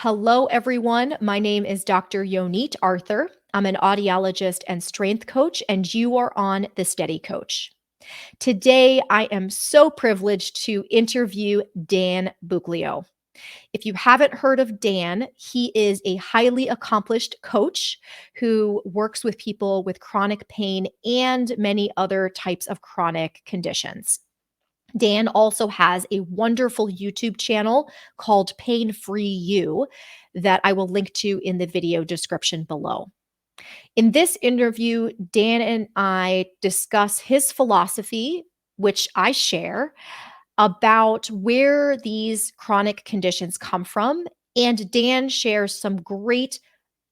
Hello, everyone. My name is Dr. Yonit Arthur. I'm an audiologist and strength coach, and you are on the Steady Coach. Today, I am so privileged to interview Dan Buglio. If you haven't heard of Dan, he is a highly accomplished coach who works with people with chronic pain and many other types of chronic conditions. Dan also has a wonderful YouTube channel called Pain Free You that I will link to in the video description below. In this interview, Dan and I discuss his philosophy, which I share, about where these chronic conditions come from. And Dan shares some great,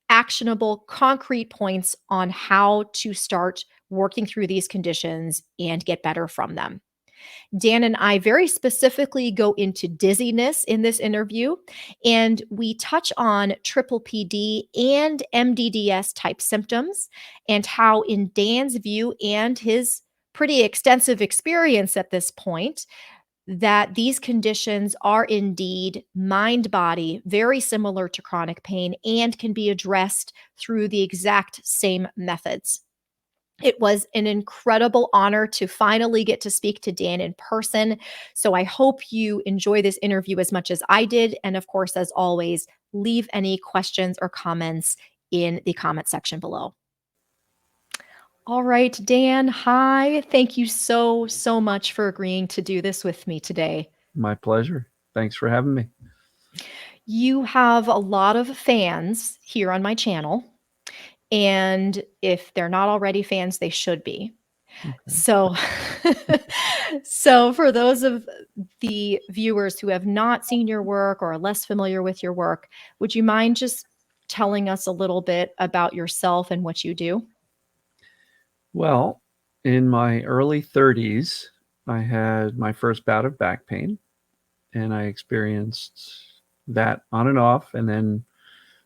actionable, concrete points on how to start working through these conditions and get better from them. Dan and I very specifically go into dizziness in this interview, and we touch on triple PD and MdDS type symptoms and how, in Dan's view and his pretty extensive experience at this point, that these conditions are indeed mind body, very similar to chronic pain, and can be addressed through the exact same methods. It was an incredible honor to finally get to speak to Dan in person. So I hope you enjoy this interview as much as I did. And of course, as always, leave any questions or comments in the comment section below. All right, Dan, hi. Thank you so much for agreeing to do this with me today. My pleasure. Thanks for having me. You have a lot of fans here on my channel. And if they're not already fans, they should be. Okay. So for those of the viewers who have not seen your work or are less familiar with your work, would you mind just telling us a little bit about yourself and what you do? Well, in my early 30s, I had my first bout of back pain, and I experienced that on and off. And then,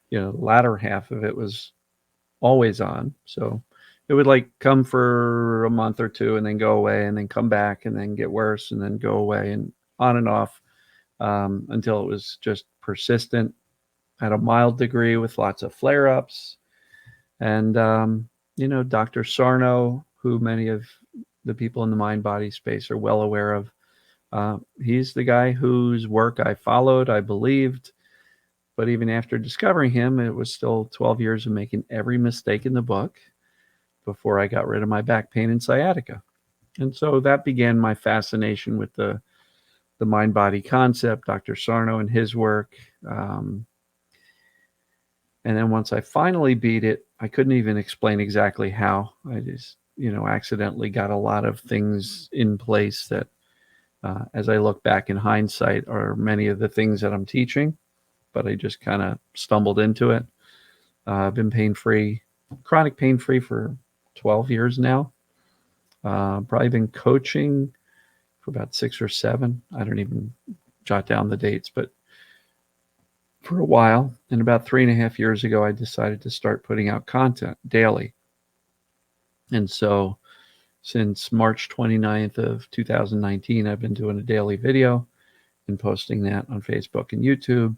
the latter half of it was always on. So it would come for a month or two and then go away and then come back and then get worse and then go away and on and off until it was just persistent at a mild degree with lots of flare-ups. And, Dr. Sarno, who many of the people in the mind-body space are well aware of, he's the guy whose work I followed, I believed. But even after discovering him, it was still 12 years of making every mistake in the book before I got rid of my back pain and sciatica. And so that began my fascination with the mind-body concept, Dr. Sarno and his work. And then once I finally beat it, I couldn't even explain exactly how. I just, accidentally got a lot of things in place that, as I look back in hindsight, are many of the things that I'm teaching. But I just kind of stumbled into it. I've been pain-free, chronic pain-free for 12 years now. Probably been coaching for about 6 or 7. I don't even jot down the dates, but for a while. And about 3.5 years ago, I decided to start putting out content daily. And so since March 29th of 2019, I've been doing a daily video and posting that on Facebook and YouTube.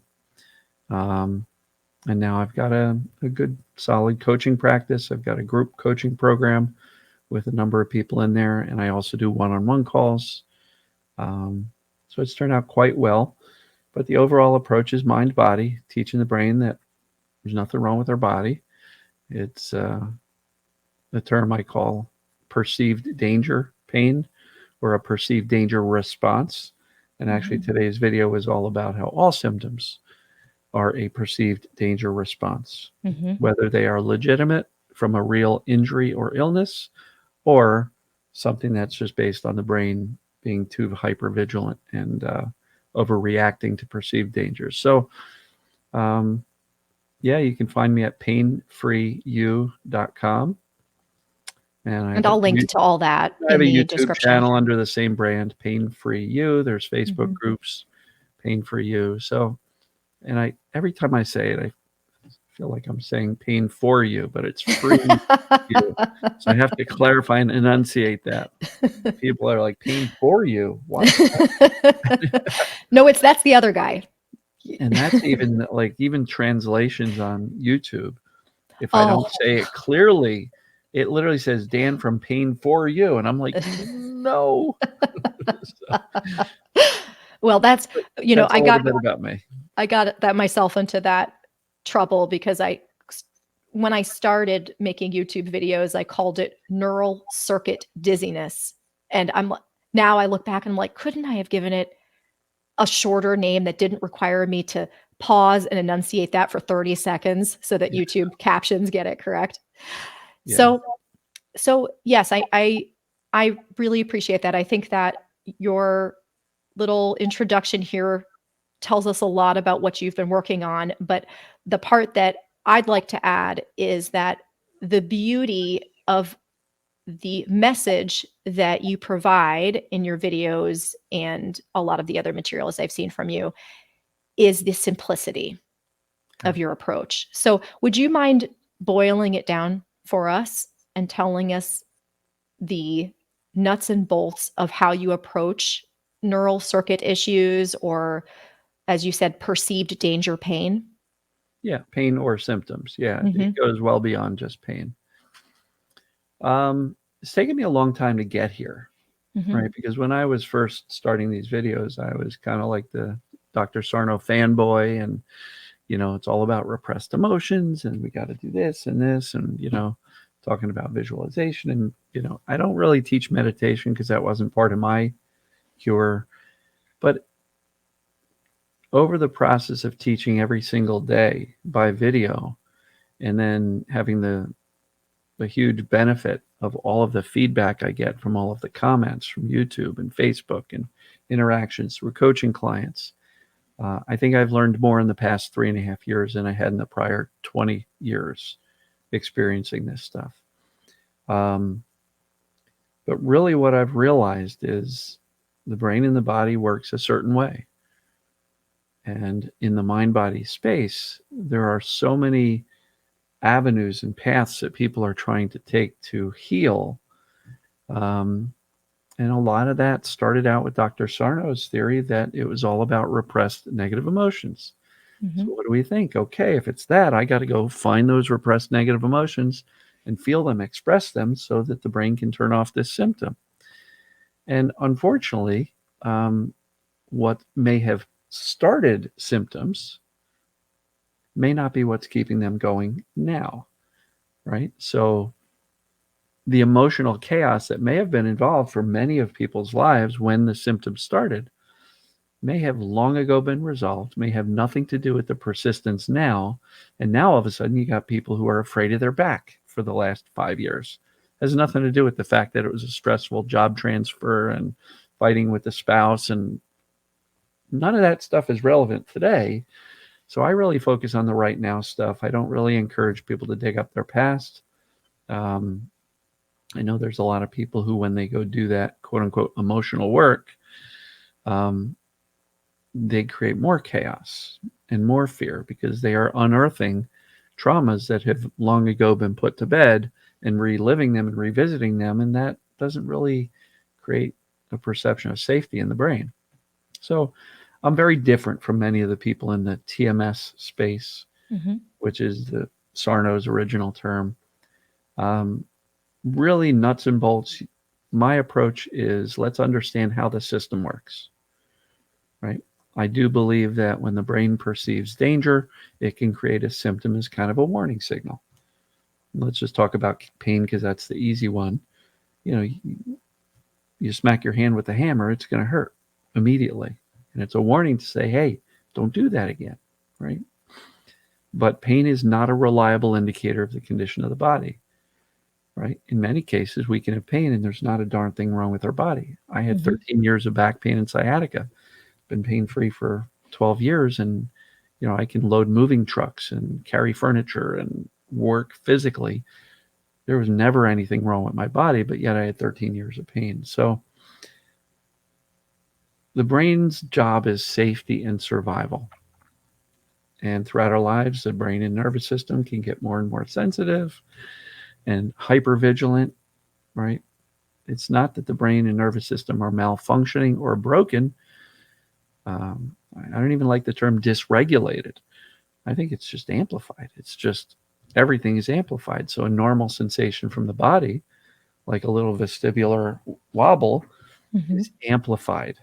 And now I've got a good solid coaching practice. I've got a group coaching program with a number of people in there, and I also do one-on-one calls. So it's turned out quite well. But the overall approach is mind-body, teaching the brain that there's nothing wrong with our body. It's the term I call perceived danger pain, or a perceived danger response. And actually today's video is all about how all symptoms are a perceived danger response, whether they are legitimate from a real injury or illness, or something that's just based on the brain being too hypervigilant and overreacting to perceived dangers. So, you can find me at painfreeyou.com. And I'll link to all that I have in a the YouTube description. channel under the same brand, Pain Free You. There's Facebook groups, Pain Free You. So, and every time I say it, I feel like I'm saying pain for you, but it's free you. So I have to clarify and enunciate that. People are like, pain for you? What? No, that's the other guy. And that's even like even translations on YouTube. If I don't Oh, say it clearly, it literally says Dan from Pain for You, and I'm like, no. So, well, that's, but you know, that's a little bit about me. I got that myself into that trouble because when I started making YouTube videos, I called it neural circuit dizziness. And now I look back and I'm like, couldn't I have given it a shorter name that didn't require me to pause and enunciate that for 30 seconds so that Yeah, YouTube captions get it correct? yeah, So, so yes, I really appreciate that. I think that your little introduction here tells us a lot about what you've been working on. But the part that I'd like to add is that the beauty of the message that you provide in your videos and a lot of the other materials I've seen from you is the simplicity okay. of your approach. So, would you mind boiling it down for us and telling us the nuts and bolts of how you approach neural circuit issues or, as you said, perceived danger pain? Yeah, pain or symptoms. Yeah, it Mhm, goes well beyond just pain. It's taken me a long time to get here, mhm, right? Because when I was first starting these videos, I was kind of like the Dr. Sarno fanboy, and it's all about repressed emotions, and we got to do this and this, and talking about visualization, and I don't really teach meditation because that wasn't part of my cure. But over the process of teaching every single day by video, and then having the huge benefit of all of the feedback I get from all of the comments from YouTube and Facebook and interactions through coaching clients. I think I've learned more in the past 3.5 years than I had in the prior 20 years experiencing this stuff. Um, but really, what I've realized is the brain and the body works a certain way. And in the mind body space, there are so many avenues and paths that people are trying to take to heal. Um, and a lot of that started out with Dr. Sarno's theory that it was all about repressed negative emotions. So, mhm. what do we think? Okay, if it's that, I got to go find those repressed negative emotions and feel them, express them so that the brain can turn off this symptom. And unfortunately, what may have started symptoms may not be what's keeping them going now, right? So, the emotional chaos that may have been involved for many of people's lives when the symptoms started may have long ago been resolved, may have nothing to do with the persistence now. And now all of a sudden you got people who are afraid of their back for the last 5 years. It has nothing to do with the fact that it was a stressful job transfer and fighting with the spouse, and none of that stuff is relevant today. So I really focus on the right now stuff. I don't really encourage people to dig up their past. Um, I know there's a lot of people who, when they go do that quote unquote emotional work, um, they create more chaos and more fear because they are unearthing traumas that have long ago been put to bed and reliving them and revisiting them. And that doesn't really create a perception of safety in the brain. So I'm very different from many of the people in the TMS space, Mhm. which is the Sarno's original term. Um, Really nuts and bolts. My approach is let's understand how the system works, right? I do believe that when the brain perceives danger, it can create a symptom as kind of a warning signal. Let's just talk about pain because that's the easy one. You smack your hand with a hammer, it's going to hurt immediately. And it's a warning to say, hey, don't do that again, right? But pain is not a reliable indicator of the condition of the body, right? In many cases, we can have pain and there's not a darn thing wrong with our body. I had Mhm. 13 years of back pain and sciatica, been pain free for 12 years. And, I can load moving trucks and carry furniture and work physically. There was never anything wrong with my body, but yet I had 13 years of pain. So the brain's job is safety and survival. And throughout our lives, the brain and nervous system can get more and more sensitive and hypervigilant, right? It's not that the brain and nervous system are malfunctioning or broken. I don't even like the term dysregulated. I think it's just amplified. It's just everything is amplified. So a normal sensation from the body, like a little vestibular wobble, is amplified.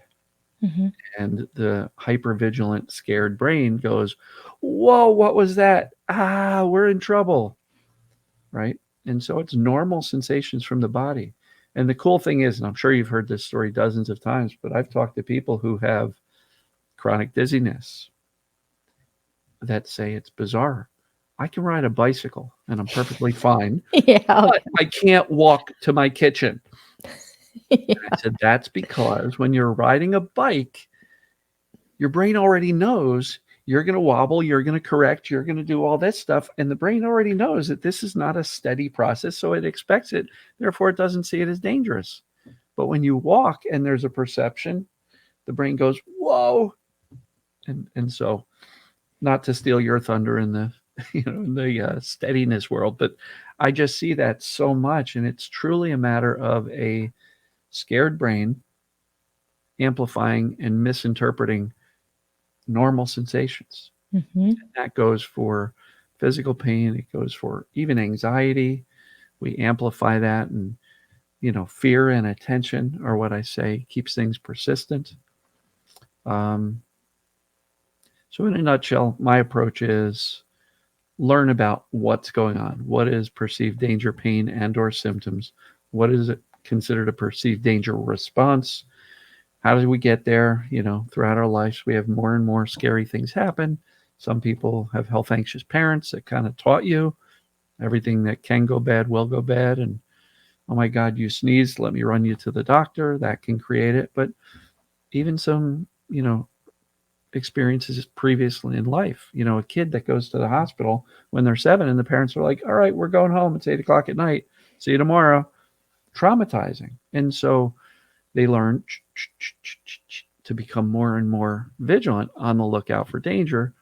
And the hypervigilant, scared brain goes, whoa, what was that? Ah, we're in trouble. Right? And so it's normal sensations from the body. And the cool thing is, and I'm sure you've heard this story dozens of times, but I've talked to people who have chronic dizziness that say it's bizarre. I can ride a bicycle and I'm perfectly fine, Yeah. but I can't walk to my kitchen. Yeah. I said, that's because when you're riding a bike, your brain already knows you're going to wobble, you're going to correct, you're going to do all this stuff. And the brain already knows that this is not a steady process. So it expects it. Therefore, it doesn't see it as dangerous. But when you walk and there's a perception, the brain goes, whoa. And so, not to steal your thunder in the in the steadiness world, but I just see that so much, and it's truly a matter of a scared brain amplifying and misinterpreting normal sensations. And that goes for physical pain. It goes for even anxiety. We amplify that, and fear and attention are what I say keeps things persistent. So in a nutshell, my approach is learn about what's going on. What is perceived danger, pain, and or symptoms? What is it considered a perceived danger response? How did we get there? Throughout our lives, we have more and more scary things happen. Some people have health anxious parents that kind of taught you everything that can go bad will go bad. And oh my God, you sneezed, let me run you to the doctor. That can create it. But even some, experiences previously in life. A kid that goes to the hospital when they're 7 and the parents are like, all right, we're going home. It's 8 o'clock at night. See you tomorrow. Traumatizing. And so they learn to become more and more vigilant on the lookout for danger.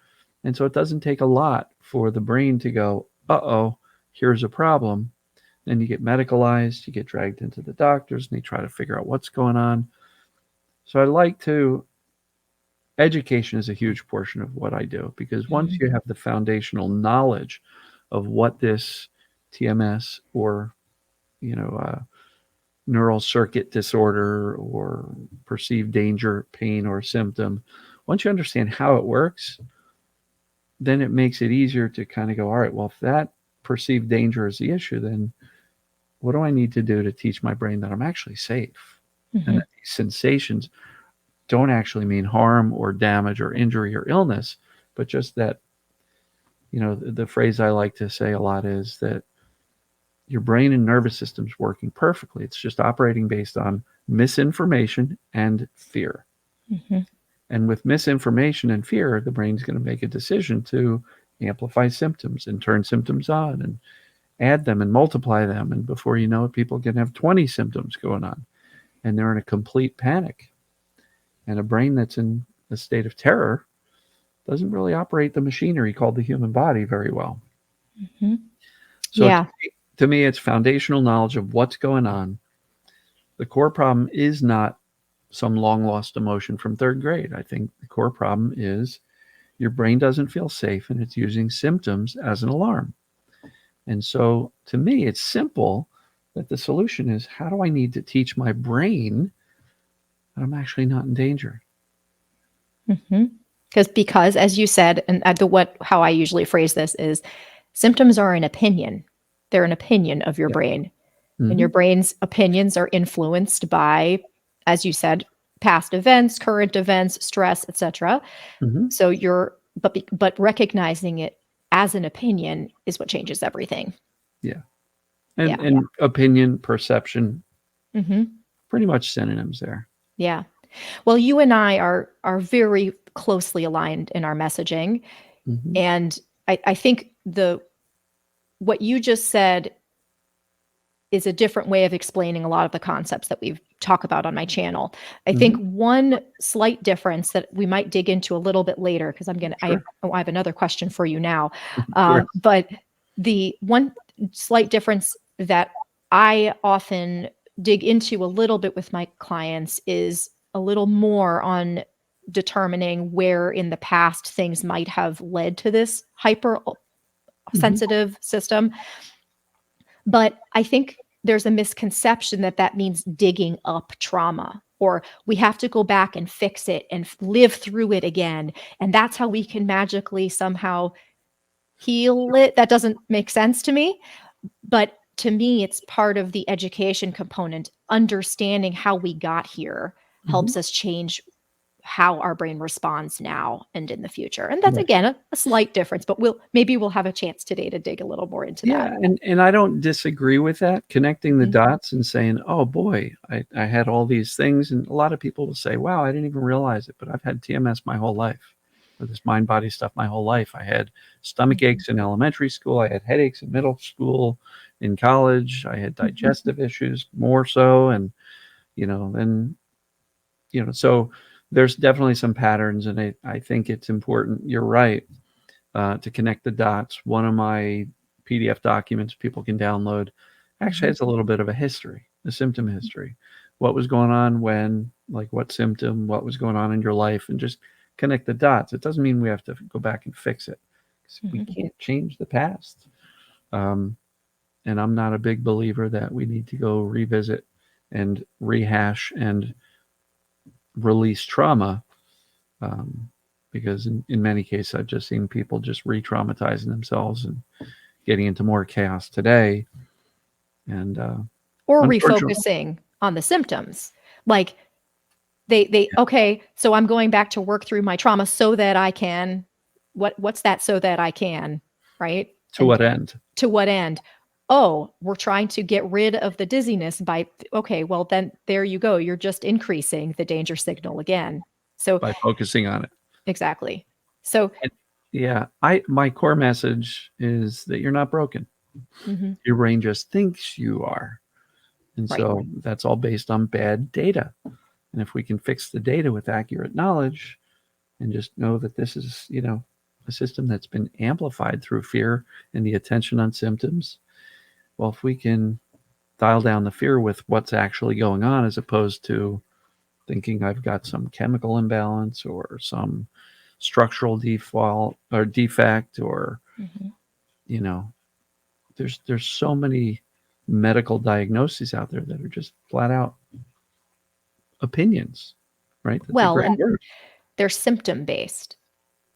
And so it doesn't take a lot for the brain to go, uh-oh, here's a problem. Then you get medicalized, you get dragged into the doctors, and they try to figure out what's going on. So I like to education is a huge portion of what I do, because once you have the foundational knowledge of what this TMS or neural circuit disorder or perceived danger, pain, or symptom, once you understand how it works, then it makes it easier to kind of go, all right, well, if that perceived danger is the issue, then what do I need to do to teach my brain that I'm actually safe and that these sensations don't actually mean harm or damage or injury or illness, but just that, the phrase I like to say a lot is that your brain and nervous system's working perfectly. It's just operating based on misinformation and fear. And with misinformation and fear, the brain's going to make a decision to amplify symptoms and turn symptoms on and add them and multiply them. And before you know it, people can have 20 symptoms going on and they're in a complete panic. And a brain that's in a state of terror doesn't really operate the machinery called the human body very well. So Yeah. to me, it's foundational knowledge of what's going on. The core problem is not some long lost emotion from 3rd grade. I think the core problem is your brain doesn't feel safe and it's using symptoms as an alarm. And so to me, it's simple that the solution is, how do I need to teach my brain that I'm actually not in danger? Because as you said, and how I usually phrase this is, symptoms are an opinion. They're an opinion of your brain. And your brain's opinions are influenced by, as you said, past events, current events, stress, etc. So but recognizing it as an opinion is what changes everything. Yeah. And opinion, perception, pretty much synonyms there. Yeah. Well, you and I are very closely aligned in our messaging. And I think what you just said is a different way of explaining a lot of the concepts that we've talked about on my channel. I think one slight difference that we might dig into a little bit later, because I have another question for you now. But the one slight difference that I often dig into a little bit with my clients is a little more on determining where in the past things might have led to this hypersensitive system. But I think there's a misconception that that means digging up trauma, or we have to go back and fix it and live through it again. And that's how we can magically somehow heal it. That doesn't make sense to me. But to me, it's part of the education component. Understanding how we got here helps us change how our brain responds now and in the future. And that's, Right. again, a slight difference, but maybe we'll have a chance today to dig a little more into Yeah, that. and I don't disagree with that, connecting the Mhm. dots and saying, "Oh boy, I had all these things," and a lot of people will say, "Wow, I didn't even realize it, but I've had TMS my whole life, or this mind body stuff my whole life. I had stomach aches in elementary school, I had headaches in middle school, in college, I had digestive issues more so, and then so there's definitely some patterns, and I think it's important. You're right, to connect the dots. One of my PDF documents people can download actually has a little bit of a history, a symptom history. What was going on when, like what symptom, what was going on in your life, and just connect the dots. It doesn't mean we have to go back and fix it, because we can't change the past. And I'm not a big believer that we need to go revisit and rehash and release trauma, because in many cases I've just seen people just re-traumatizing themselves and getting into more chaos today. And Or unfortunately, refocusing on the symptoms. Like okay, so I'm going back to work through my trauma so that I can, what's that so that I can, right? to And what end? to what end? Oh, we're trying to get rid of the dizziness by, okay, well then there you go. You're just increasing the danger signal again. So By focusing on it. exactly. So And yeah, my core message is that you're not broken. Your brain just thinks you are. And right. so that's all based on bad data. And if we can fix the data with accurate knowledge and just know that this is, a system that's been amplified through fear and the attention on symptoms, well, if we can dial down the fear with what's actually going on, as opposed to thinking I've got some chemical imbalance or some structural default or defect, or you know there's so many medical diagnoses out there that are just flat out opinions, right? That's a Well, great and word. they're symptom based.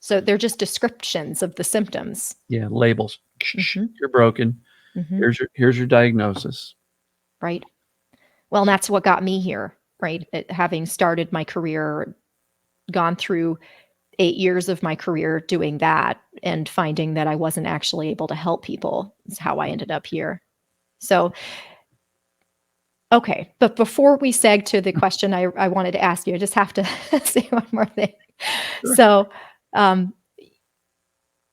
So they're just descriptions of the symptoms. Yeah, labels. Mm-hmm. You're broken. Mm-hmm. Here's your diagnosis. Right. Well, and that's what got me here, right? Having started my career, gone through 8 years of my career doing that and finding that I wasn't actually able to help people is how I ended up here. So, okay. But before we seg to the question I wanted to ask you, I just have to say one more thing. Sure. So, um,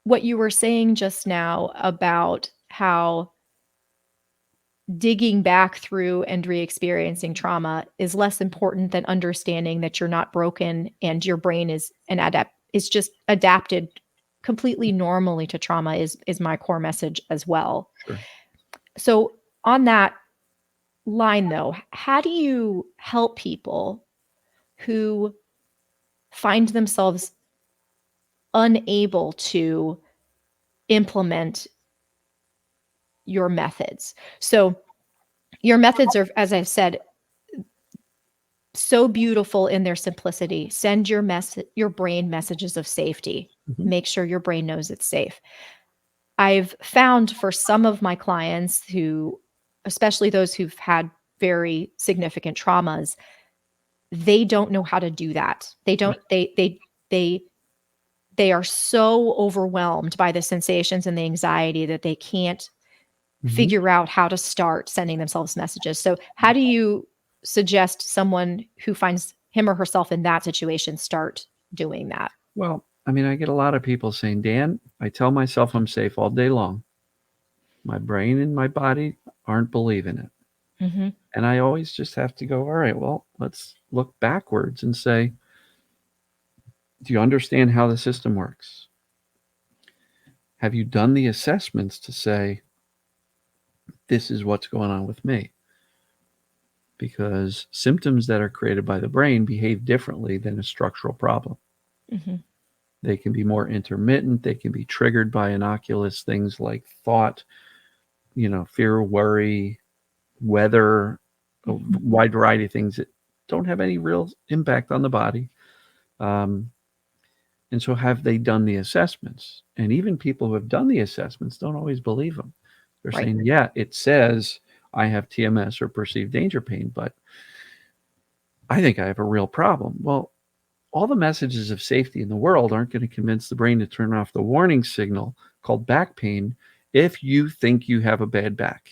what you were saying just now about how digging back through and re-experiencing trauma is less important than understanding that you're not broken and your brain is just adapted completely normally to trauma is my core message as well. Sure. So on that line though, how do you help people who find themselves unable to implement your methods? So your methods are, as I've said, so beautiful in their simplicity. Send your brain messages of safety. Mhm. Make sure your brain knows it's safe. I've found for some of my clients who, especially those who've had very significant traumas, they don't know how to do that. They don't Right. they they are so overwhelmed by the sensations and the anxiety that they can't Mhm. figure out how to start sending themselves messages. So, how do you suggest someone who finds him or herself in that situation start doing that? Well, I mean, I get a lot of people saying, Dan, I tell myself I'm safe all day long. My brain and my body aren't believing it. Mhm. And I always just have to go, all right, well, let's look backwards and say, do you understand how the system works? Have you done the assessments to say, this is what's going on with me? because symptoms that are created by the brain behave differently than a structural problem. Mm-hmm. They can be more intermittent. They can be triggered by innocuous things like thought, fear, worry, weather, a wide variety of things that don't have any real impact on the body. And so have they done the assessments? And even people who have done the assessments don't always believe them. They're Right. saying, yeah, it says I have TMS or perceived danger pain, but I think I have a real problem. Well, all the messages of safety in the world aren't going to convince the brain to turn off the warning signal called back pain if you think you have a bad back.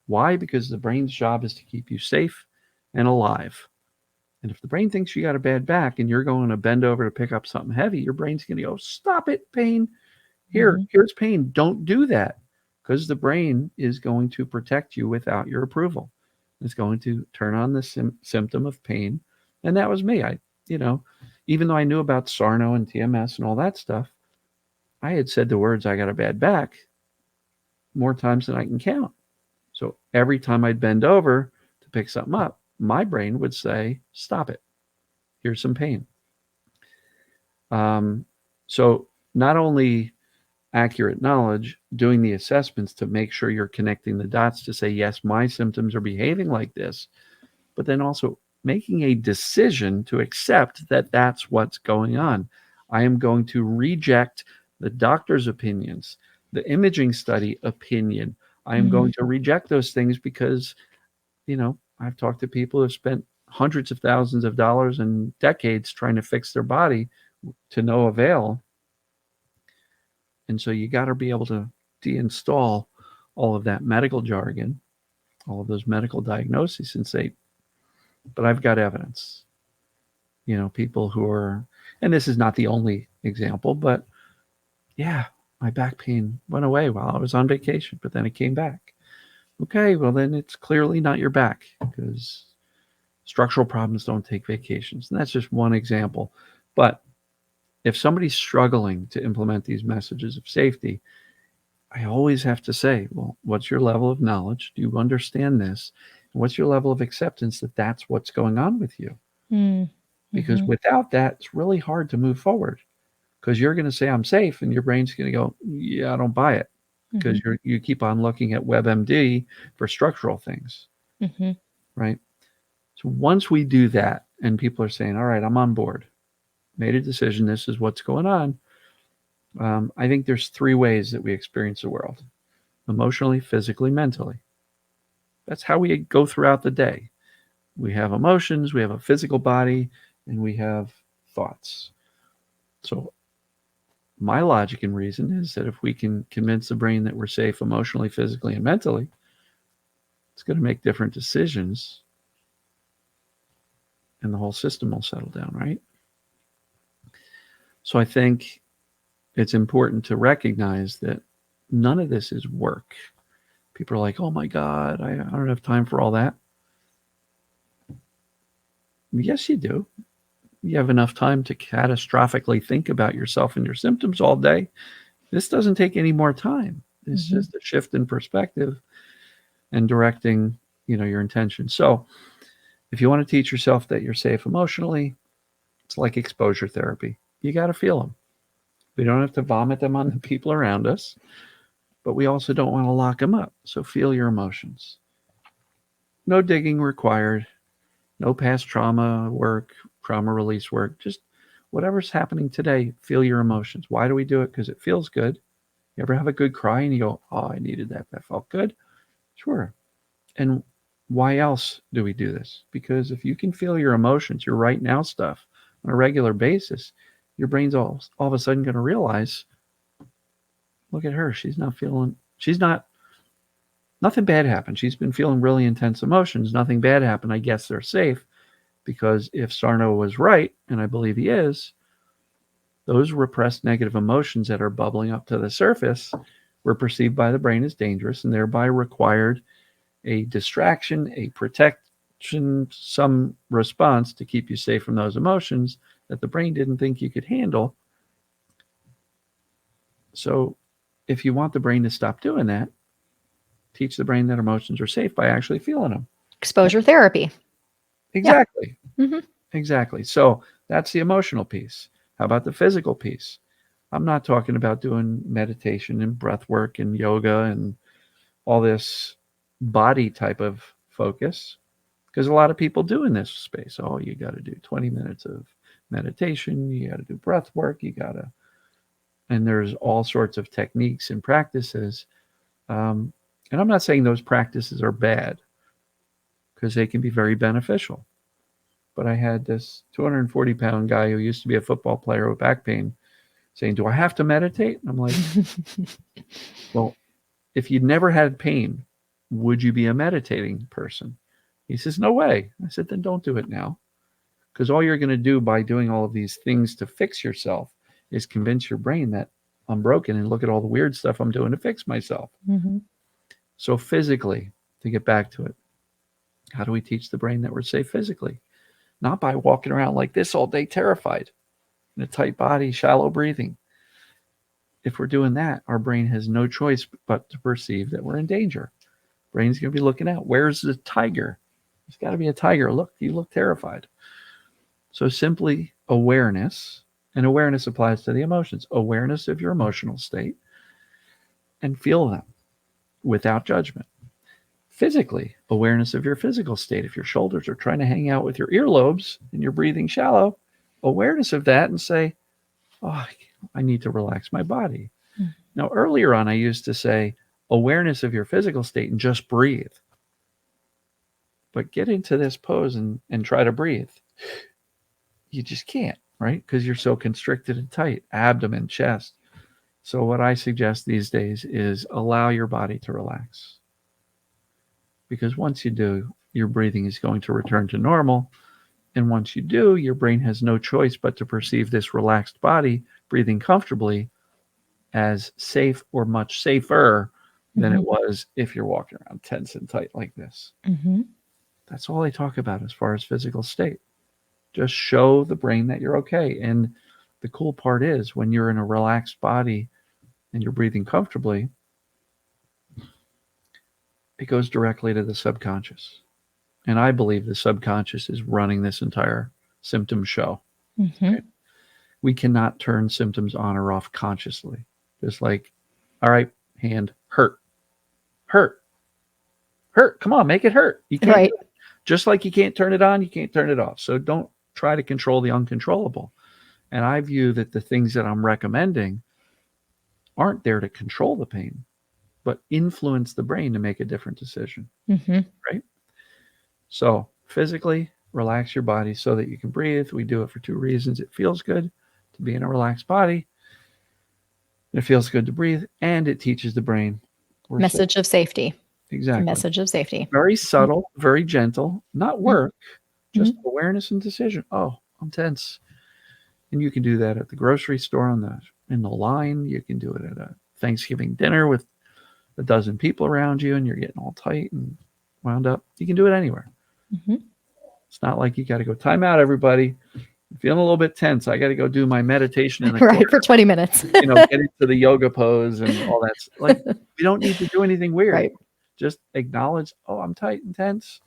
Why? Because the brain's job is to keep you safe and alive. And if the brain thinks you got a bad back and you're going to bend over to pick up something heavy, your brain's going to go, stop it, pain. Here's pain. Don't do that. Because the brain is going to protect you without your approval. It's going to turn on the symptom of pain. And that was me. Even though I knew about Sarno and TMS and all that stuff, I had said the words, I got a bad back, more times than I can count. So every time I'd bend over to pick something up, my brain would say, stop it. Here's some pain. So not only accurate knowledge, doing the assessments to make sure you're connecting the dots to say, yes, my symptoms are behaving like this, but then also making a decision to accept that that's what's going on. I am going to reject the doctor's opinions, the imaging study opinion. I am going to reject those things because, I've talked to people who have spent hundreds of thousands of dollars and decades trying to fix their body to no avail. And so you got to be able to deinstall all of that medical jargon, all of those medical diagnoses, and say, but I've got evidence. People who are, and this is not the only example, but yeah, my back pain went away while I was on vacation, but then it came back. Okay, well, then it's clearly not your back because structural problems don't take vacations. And that's just one example. But if somebody's struggling to implement these messages of safety, I always have to say, well, what's your level of knowledge? Do you understand this? And what's your level of acceptance that that's what's going on with you? Because without that, it's really hard to move forward because you're going to say, I'm safe. And your brain's going to go, yeah, I don't buy it because you keep on looking at WebMD for structural things, right? So once we do that and people are saying, all right, I'm on board, made a decision, this is what's going on. I think there's three ways that we experience the world: emotionally, physically, mentally. That's how we go throughout the day. We have emotions, we have a physical body, and we have thoughts. So my logic and reason is that if we can convince the brain that we're safe emotionally, physically, and mentally, it's going to make different decisions and the whole system will settle down, right? So I think it's important to recognize that none of this is work. People are like, oh my God, I don't have time for all that. Yes, you do. You have enough time to catastrophically think about yourself and your symptoms all day. This doesn't take any more time. It's just a shift in perspective and directing, your intention. So if you want to teach yourself that you're safe emotionally, it's like exposure therapy. You got to feel them. We don't have to vomit them on the people around us, but we also don't want to lock them up. So feel your emotions. No digging required. No past trauma work, trauma release work. Just whatever's happening today, feel your emotions. Why do we do it? Because it feels good. You ever have a good cry and you go, oh, I needed that. That felt good. Sure. And why else do we do this? Because if you can feel your emotions, your right now stuff on a regular basis, your brain's all of a sudden going to realize, look at her. Nothing bad happened. She's been feeling really intense emotions. Nothing bad happened. I guess they're safe. Because if Sarno was right, and I believe he is, those repressed negative emotions that are bubbling up to the surface were perceived by the brain as dangerous and thereby required a distraction, a protection, some response to keep you safe from those emotions that the brain didn't think you could handle. So if you want the brain to stop doing that, teach the brain that emotions are safe by actually feeling them. Exposure therapy. Exactly. Mm-hmm. Exactly. So that's the emotional piece. How about the physical piece? I'm not talking about doing meditation and breath work and yoga and all this body type of focus, because a lot of people do in this space. Oh, you got to do 20 minutes of meditation, you got to do breath work, you got to, and there's all sorts of techniques and practices. Um, and I'm not saying those practices are bad, because they can be very beneficial. But I had this 240-pound guy who used to be a football player with back pain saying, "Do I have to meditate?" And I'm like, well, if you'd never had pain, would you be a meditating person? He says, "No way." I said, "Then don't do it now." Because all you're going to do by doing all of these things to fix yourself is convince your brain that I'm broken and look at all the weird stuff I'm doing to fix myself. Mm-hmm. So physically, to get back to it, how do we teach the brain that we're safe physically? Not by walking around like this all day terrified, in a tight body, shallow breathing. If we're doing that, our brain has no choice but to perceive that we're in danger. Brain's going to be looking out. Where's the tiger? There's got to be a tiger. Look, you look terrified. So simply awareness, and awareness applies to the emotions, awareness of your emotional state, and feel them without judgment. Physically, awareness of your physical state. If your shoulders are trying to hang out with your earlobes and you're breathing shallow, awareness of that and say, oh, I need to relax my body. Mm. Now, earlier on, I used to say awareness of your physical state and just breathe. But get into this pose and try to breathe. You just can't, right? Because you're so constricted and tight, abdomen, chest. So what I suggest these days is allow your body to relax. Because once you do, your breathing is going to return to normal. And once you do, your brain has no choice but to perceive this relaxed body breathing comfortably as safe or much safer than it was if you're walking around tense and tight like this. Mm-hmm. That's all I talk about as far as physical state. Just show the brain that you're okay. And the cool part is when you're in a relaxed body and you're breathing comfortably, it goes directly to the subconscious. And I believe the subconscious is running this entire symptom show. Mm-hmm. Right? We cannot turn symptoms on or off consciously. Just like, all right, hand, hurt, hurt, hurt. Come on, make it hurt. You can't. Right. Just like you can't turn it on, you can't turn it off. So don't try to control the uncontrollable. And I view that the things that I'm recommending aren't there to control the pain, but influence the brain to make a different decision. Mm-hmm. Right? So physically, relax your body so that you can breathe. We do it for two reasons. It feels good to be in a relaxed body. It feels good to breathe, and it teaches the brain. Message of safety. Exactly. Message of safety. Very subtle, very gentle, not work, just awareness and decision. Oh, I'm tense. And you can do that at the grocery store in the line. You can do it at a Thanksgiving dinner with a dozen people around you and you're getting all tight and wound up. You can do it anywhere. Mm-hmm. It's not like you got to go, time out, everybody. I'm feeling a little bit tense. I got to go do my meditation in the Right, corner, for 20 minutes. get into the yoga pose and all that. Like, we don't need to do anything weird. Right. Just acknowledge, oh, I'm tight and tense.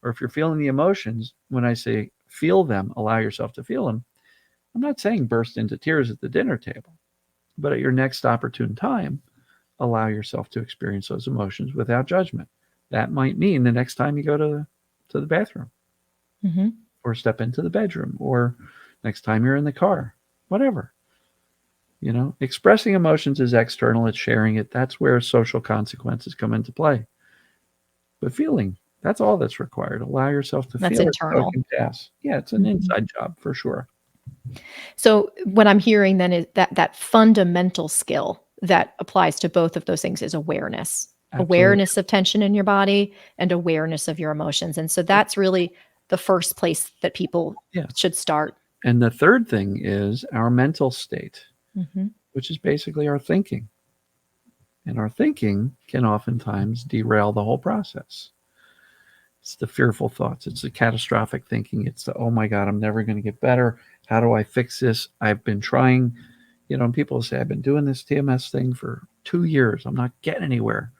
Or if you're feeling the emotions, when I say feel them, allow yourself to feel them, I'm not saying burst into tears at the dinner table, but at your next opportune time, allow yourself to experience those emotions without judgment. That might mean the next time you go to the bathroom or step into the bedroom or next time you're in the car, whatever. Expressing emotions is external. It's sharing it. That's where social consequences come into play. But feeling, that's all that's required. Allow yourself to That's feel internal. it so it can pass. Yeah, it's an inside job for sure. So what I'm hearing then is that fundamental skill that applies to both of those things is awareness. Absolutely. Awareness of tension in your body and awareness of your emotions. And so that's really the first place that people should start. And the third thing is our mental state, Mm-hmm. which is basically our thinking. And our thinking can oftentimes derail the whole process. It's the fearful thoughts. It's the catastrophic thinking. It's the, oh my God, I'm never going to get better. How do I fix this? I've been trying, and people say, I've been doing this TMS thing for 2 years. I'm not getting anywhere.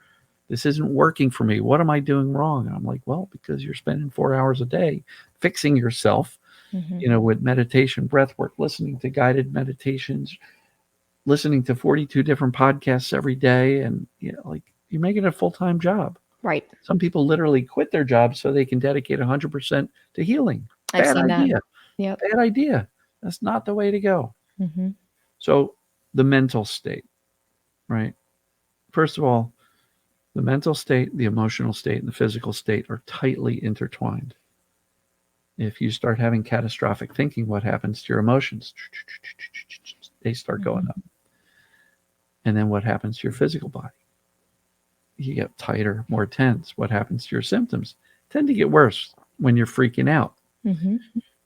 This isn't working for me. What am I doing wrong? And I'm like, well, because you're spending 4 hours a day fixing yourself, with meditation, breath work, listening to guided meditations, listening to 42 different podcasts every day. And, like, you're making it a full-time job. Right. Some people literally quit their jobs so they can dedicate 100% to healing. I've Bad seen that. idea. Yep. Bad idea. That's not the way to go. Mm-hmm. So the mental state, right? First of all, the mental state, the emotional state, and the physical state are tightly intertwined. If you start having catastrophic thinking, what happens to your emotions? They start going up. And then what happens to your physical body? You get tighter, more tense. What happens to your symptoms? Tend to get worse when you're freaking out. Mm-hmm.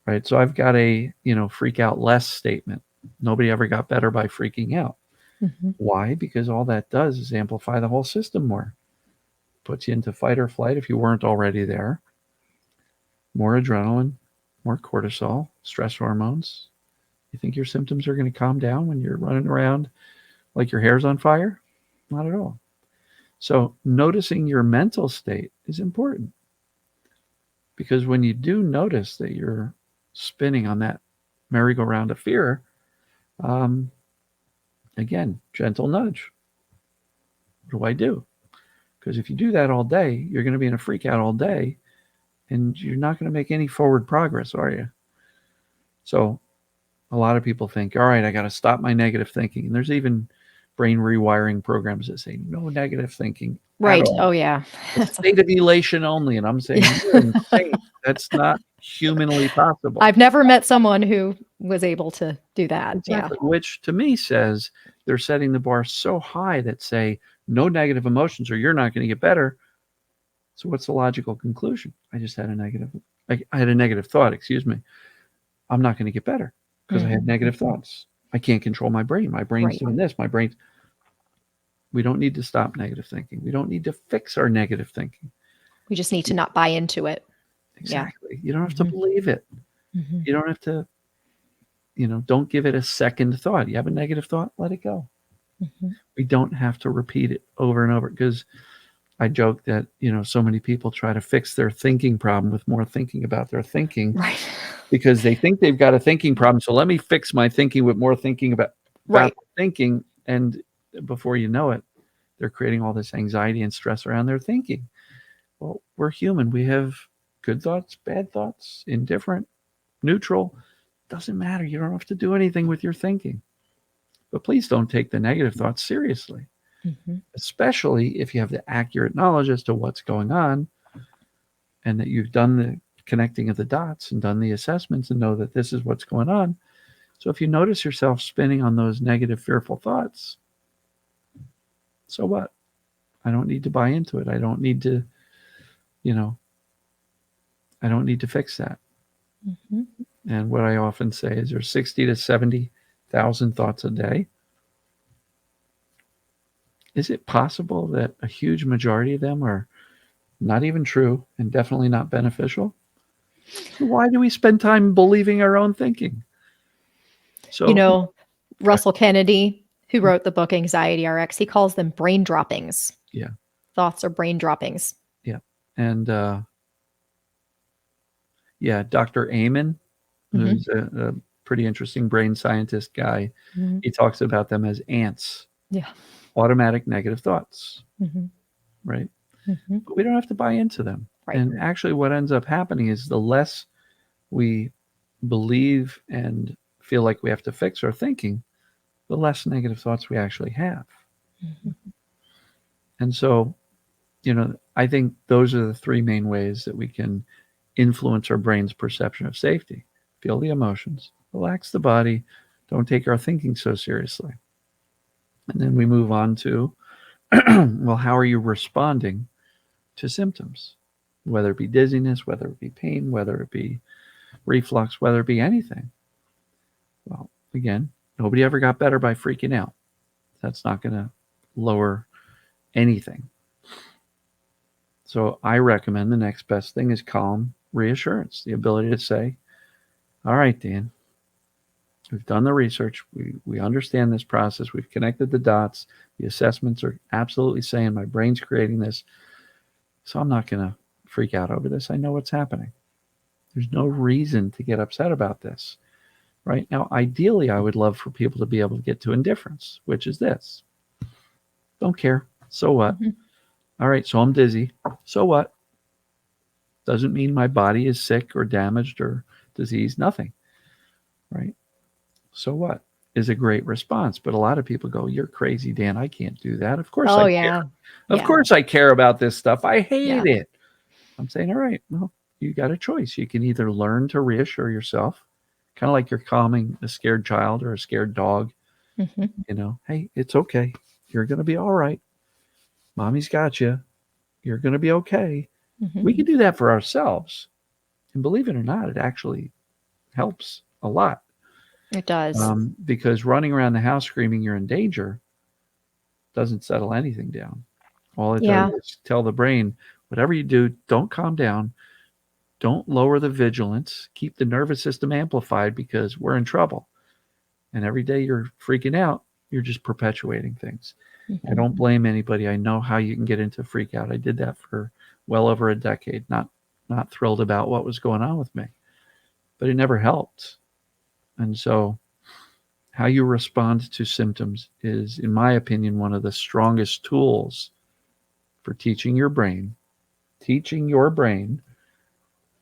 Right? So I've got a, freak out less statement. Nobody ever got better by freaking out. Mm-hmm. Why? Because all that does is amplify the whole system more. Puts you into fight or flight if you weren't already there. More adrenaline, more cortisol, stress hormones. You think your symptoms are going to calm down when you're running around like your hair's on fire? Not at all. So noticing your mental state is important, because when you do notice that you're spinning on that merry-go-round of fear, again, gentle nudge. What do I do? Because if you do that all day, you're going to be in a freak out all day, and you're not going to make any forward progress, are you? So a lot of people think, all right, I got to stop my negative thinking. And there's even brain rewiring programs that say no negative thinking Right. at all. Oh, yeah. A state of elation only. And I'm saying, you're insane. That's not humanly possible. I've never met someone who was able to do that. Exactly. Yeah. Which to me says they're setting the bar so high that say no negative emotions or you're not going to get better. So what's the logical conclusion? I just had I had a negative thought, excuse me. I'm not going to get better because I had negative thoughts. I can't control my brain. My brain's doing this. We don't need to stop negative thinking. We don't need to fix our negative thinking. We just need to not buy into it. Exactly. Yeah. You don't have to believe it. You don't have to, don't give it a second thought. You have a negative thought, let it go. We don't have to repeat it over and over, because I joke that, so many people try to fix their thinking problem with more thinking about their thinking. Right. Because they think they've got a thinking problem. So let me fix my thinking with more thinking about thinking. And before you know it, they're creating all this anxiety and stress around their thinking. Well, we're human. We have good thoughts, bad thoughts, indifferent, neutral. Doesn't matter. You don't have to do anything with your thinking. But please don't take the negative thoughts seriously, especially if you have the accurate knowledge as to what's going on and that you've done the connecting of the dots and done the assessments and know that this is what's going on. So if you notice yourself spinning on those negative, fearful thoughts, so what? I don't need to buy into it. I don't need to, I don't need to fix that. And what I often say is there's 60 to 70,000 thoughts a day. Is it possible that a huge majority of them are not even true and definitely not beneficial? So why do we spend time believing our own thinking? So, Russell Kennedy, who wrote the book Anxiety RX, he calls them brain droppings. Yeah. Thoughts are brain droppings. Yeah. And Dr. Amen, who's a pretty interesting brain scientist guy, he talks about them as ants. Yeah. Automatic negative thoughts. Right? But we don't have to buy into them. Right. And actually what ends up happening is the less we believe and feel like we have to fix our thinking, the less negative thoughts we actually have. And so, I think those are the three main ways that we can influence our brain's perception of safety. Feel the emotions, relax the body, don't take our thinking so seriously. And then we move on to, well, how are you responding to symptoms? Whether it be dizziness, whether it be pain, whether it be reflux, whether it be anything. Well, again, nobody ever got better by freaking out. That's not going to lower anything. So I recommend the next best thing is calm reassurance, the ability to say, all right, Dan, We've done the research. We understand this process. We've connected the dots. The assessments are absolutely saying my brain's creating this. So I'm not going to freak out over this. I know what's happening. There's no reason to get upset about this. Right now, ideally, I would love for people to be able to get to indifference, which is this: don't care. So what? Mm-hmm. All right, so I'm dizzy. So what? Doesn't mean my body is sick or damaged or diseased. Nothing. Right? So what? Is a great response. But a lot of people go, "You're crazy, Dan. I can't do that." Of course Oh, I care. yeah. Of Yeah. course I care about this stuff. I Yeah. hate it. I'm saying, all right, well, you got a choice. You can either learn to reassure yourself, kind of like you're calming a scared child or a scared dog, Mm-hmm. hey, it's okay. You're going to be all right. Mommy's got you. You're going to be okay. Mm-hmm. We can do that for ourselves. And believe it or not, it actually helps a lot. It does. Because running around the house screaming you're in danger doesn't settle anything down. All it does Yeah. is tell the brain, whatever you do, don't calm down. Don't lower the vigilance. Keep the nervous system amplified because we're in trouble. And every day you're freaking out, you're just perpetuating things. I Mm-hmm. don't blame anybody. I know how you can get into freak out. I did that for well over a decade, not thrilled about what was going on with me. But it never helped. And so how you respond to symptoms is, in my opinion, one of the strongest tools for teaching your brain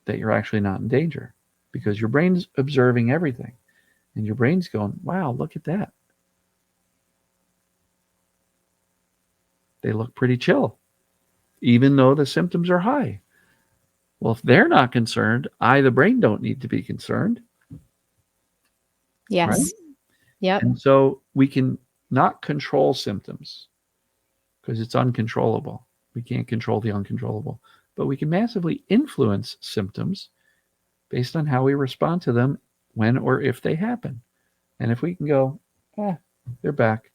that you're actually not in danger, because your brain's observing everything and your brain's going, wow, look at that. They look pretty chill, even though the symptoms are high. Well, if they're not concerned, the brain, don't need to be concerned, right? Yes. Yep. And so we can not control symptoms because it's uncontrollable. We can't control the uncontrollable, but we can massively influence symptoms based on how we respond to them when or if they happen. And if we can go, they're back.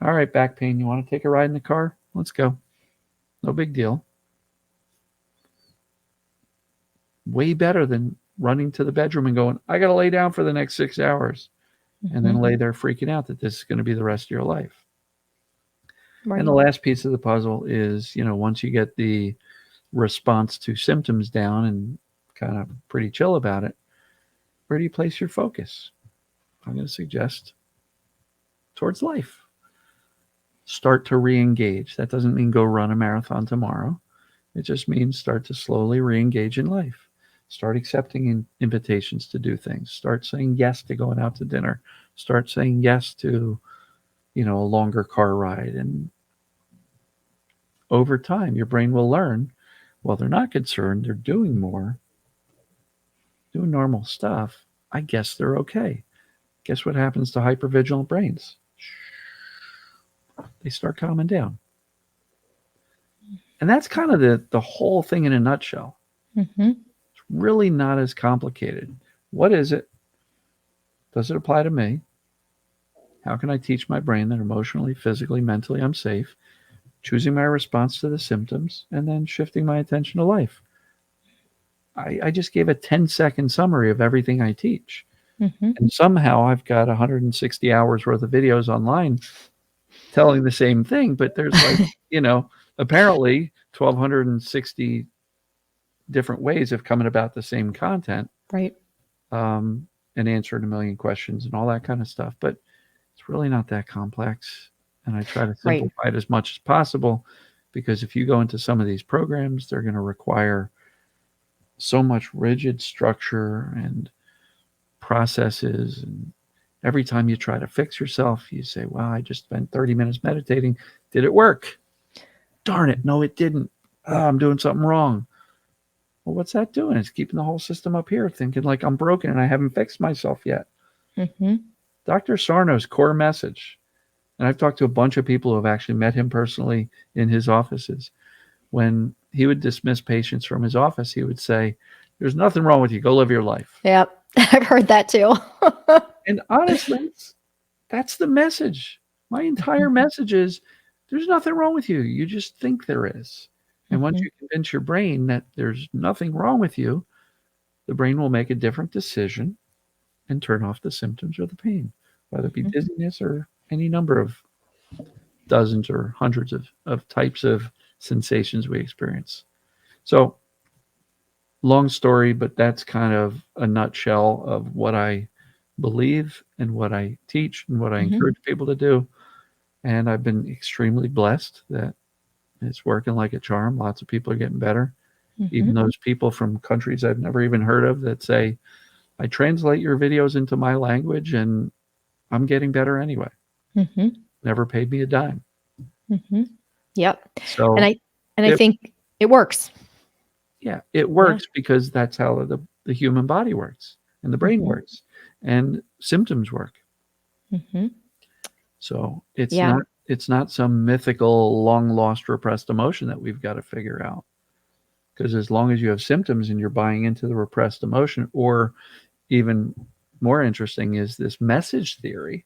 All right, back pain. You want to take a ride in the car? Let's go. No big deal. Way better than running to the bedroom and going, I got to lay down for the next 6 hours, Mm-hmm. and then lay there freaking out that this is going to be the rest of your life. Right. And the last piece of the puzzle is, once you get the response to symptoms down and kind of pretty chill about it, where do you place your focus? I'm going to suggest towards life. Start to re-engage. That doesn't mean go run a marathon tomorrow. It just means start to slowly re-engage in life. Start accepting invitations to do things. Start saying yes to going out to dinner. Start saying yes to, a longer car ride. And over time, your brain will learn, well, they're not concerned. They're doing more, doing normal stuff. I guess they're okay. Guess what happens to hypervigilant brains? They start calming down. And that's kind of the whole thing in a nutshell. Mm-hmm. It's really not as complicated. What is it? Does it apply to me? How can I teach my brain that emotionally, physically, mentally I'm safe? Choosing my response to the symptoms and then shifting my attention to life. I just gave a 10-second summary of everything I teach. Mm-hmm. And somehow I've got 160 hours worth of videos online telling the same thing, but there's apparently 1,260 different ways of coming about the same content, Right. and answering a million questions and all that kind of stuff. But it's really not that complex. And I try to Right. simplify it as much as possible, because if you go into some of these programs, they're going to require so much rigid structure and processes. And every time you try to fix yourself, you say, well, I just spent 30 minutes meditating. Did it work? Darn it. No, it didn't. I'm doing something wrong. Well, what's that doing? It's keeping the whole system up here thinking like I'm broken and I haven't fixed myself yet. Mm-hmm. Dr. Sarno's core message, and I've talked to a bunch of people who have actually met him personally in his offices. When he would dismiss patients from his office, he would say, there's nothing wrong with you. Go live your life. Yep. I've heard that too. And honestly, that's the message. My entire message is there's nothing wrong with you. You just think there is. And once you convince your brain that there's nothing wrong with you, the brain will make a different decision and turn off the symptoms or the pain, whether it be dizziness or any number of dozens or hundreds of types of sensations we experience. So, long story, but that's kind of a nutshell of what I believe and what I teach and what I Mhm. encourage people to do. And I've been extremely blessed that it's working like a charm. Lots of people are getting better. Even Mhm. those people from countries I've never even heard of that say, I translate your videos into my language and I'm getting better anyway. Mhm. Never paid me a dime. Mhm. Yep. And So I it, think it works. yeah, it Yeah. works because that's how the human body works and the brain Mhm. works and symptoms work. Mhm. So Yeah. it's not some mythical long lost repressed emotion that we've got to figure out. Because as long as you have symptoms and you're buying into the repressed emotion, or even more interesting is this message theory.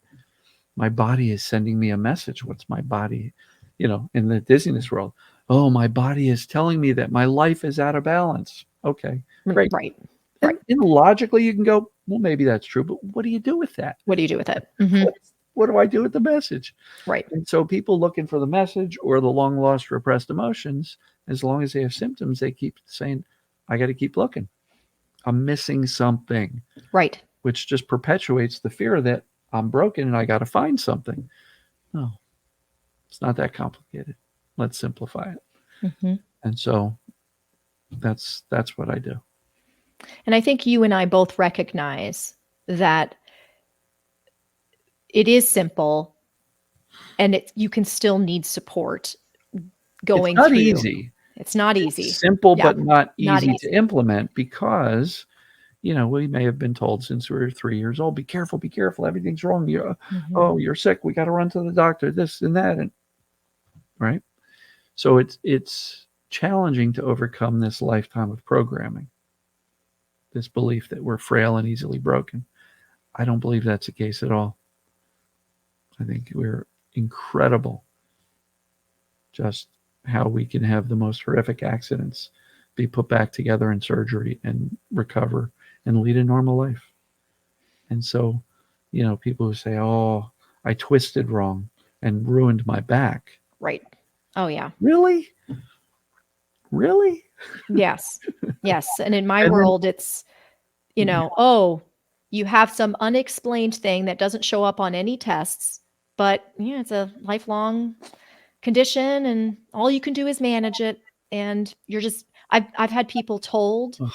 My body is sending me a message. What's my body, in the dizziness world? Oh, my body is telling me that my life is out of balance. Okay, great. Right. Right. And logically, you can go, well, maybe that's true, but what do you do with that? What do you do with it? Mhm. What do I do with the message? Right. And so people looking for the message or the long lost repressed emotions, as long as they have symptoms, they keep saying, I got to keep looking. I'm missing something, Right. which just perpetuates the fear that I'm broken and I got to find something. No, it's not that complicated. Let's simplify it. Mhm. And so that's what I do. And I think you and I both recognize that it is simple and you can still need support It's going not through. easy. It's not It's easy. simple, Yeah. but not Not easy to easy. implement because we may have been told since we were 3 years old, be careful, everything's wrong. Mhm. Oh, you're sick. We got to run to the doctor, this and that. And right. So it's challenging to overcome this lifetime of programming, this belief that we're frail and easily broken. I don't believe that's the case at all. I think we're incredible, just how we can have the most horrific accidents be put back together in surgery and recover and lead a normal life. And so, people who say, oh, I twisted wrong and ruined my back. Right. Oh, yeah. Really? Really? Yes. Yes. And in my And then, world, it's, oh, you have some unexplained thing that doesn't show up on any tests, but yeah, it's a lifelong condition and all you can do is manage it. And I've had people told, ugh,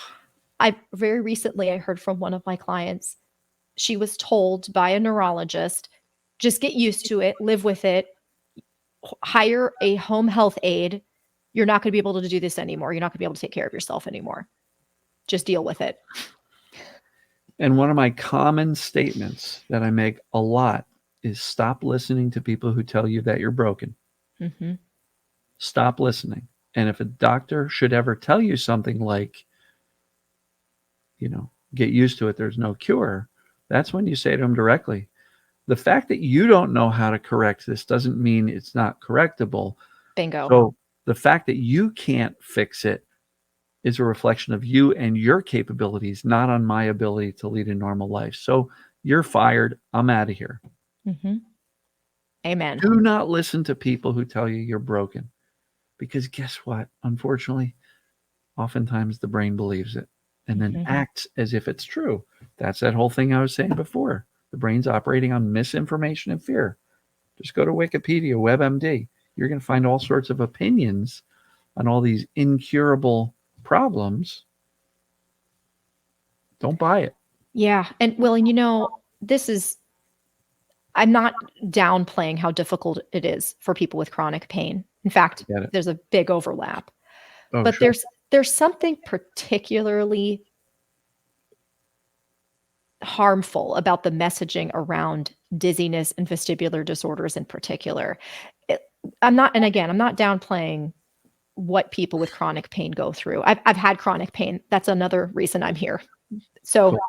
I very recently I heard from one of my clients, she was told by a neurologist, just get used to it, live with it, hire a home health aide. You're not going to be able to do this anymore. You're not going to be able to take care of yourself anymore. Just deal with it. and one of my common statements that I make a lot is stop listening to people who tell you that you're broken. Mhm. Stop listening. And if a doctor should ever tell you something like, get used to it, there's no cure, that's when you say to them directly, the fact that you don't know how to correct this doesn't mean it's not correctable. Bingo. So the fact that you can't fix it is a reflection of you and your capabilities, not on my ability to lead a normal life. So you're fired. I'm out of here. Mhm. Amen. Do not listen to people who tell you you're broken because guess what? Unfortunately, oftentimes the brain believes it and then Mhm. acts as if it's true. That's that whole thing I was saying before. The brain's operating on misinformation and fear. Just go to Wikipedia, WebMD. You're going to find all sorts of opinions on all these incurable problems. Don't buy it. Yeah, and this is I'm not downplaying how difficult it is for people with chronic pain. In fact, Get it. there's a big overlap. Oh, But sure. there's something particularly harmful about the messaging around dizziness and vestibular disorders in particular. It I'm not downplaying what people with chronic pain go through. I've had chronic pain. That's another reason I'm here. So, Cool.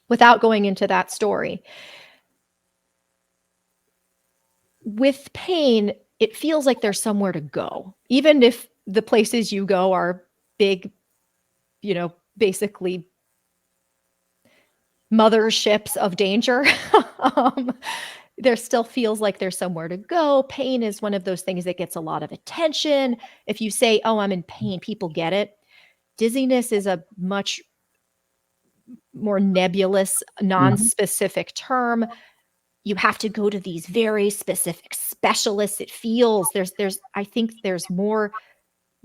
without going into that story, with pain, it feels like there's somewhere to go. Even if the places you go are big, basically motherships of danger. um, there still feels like there's somewhere to go. Pain is one of those things that gets a lot of attention. If you say, "Oh, I'm in pain," people get it. Dizziness is a much more nebulous, Mhm. non-specific term. You have to go to these very specific specialists. It feels I think there's more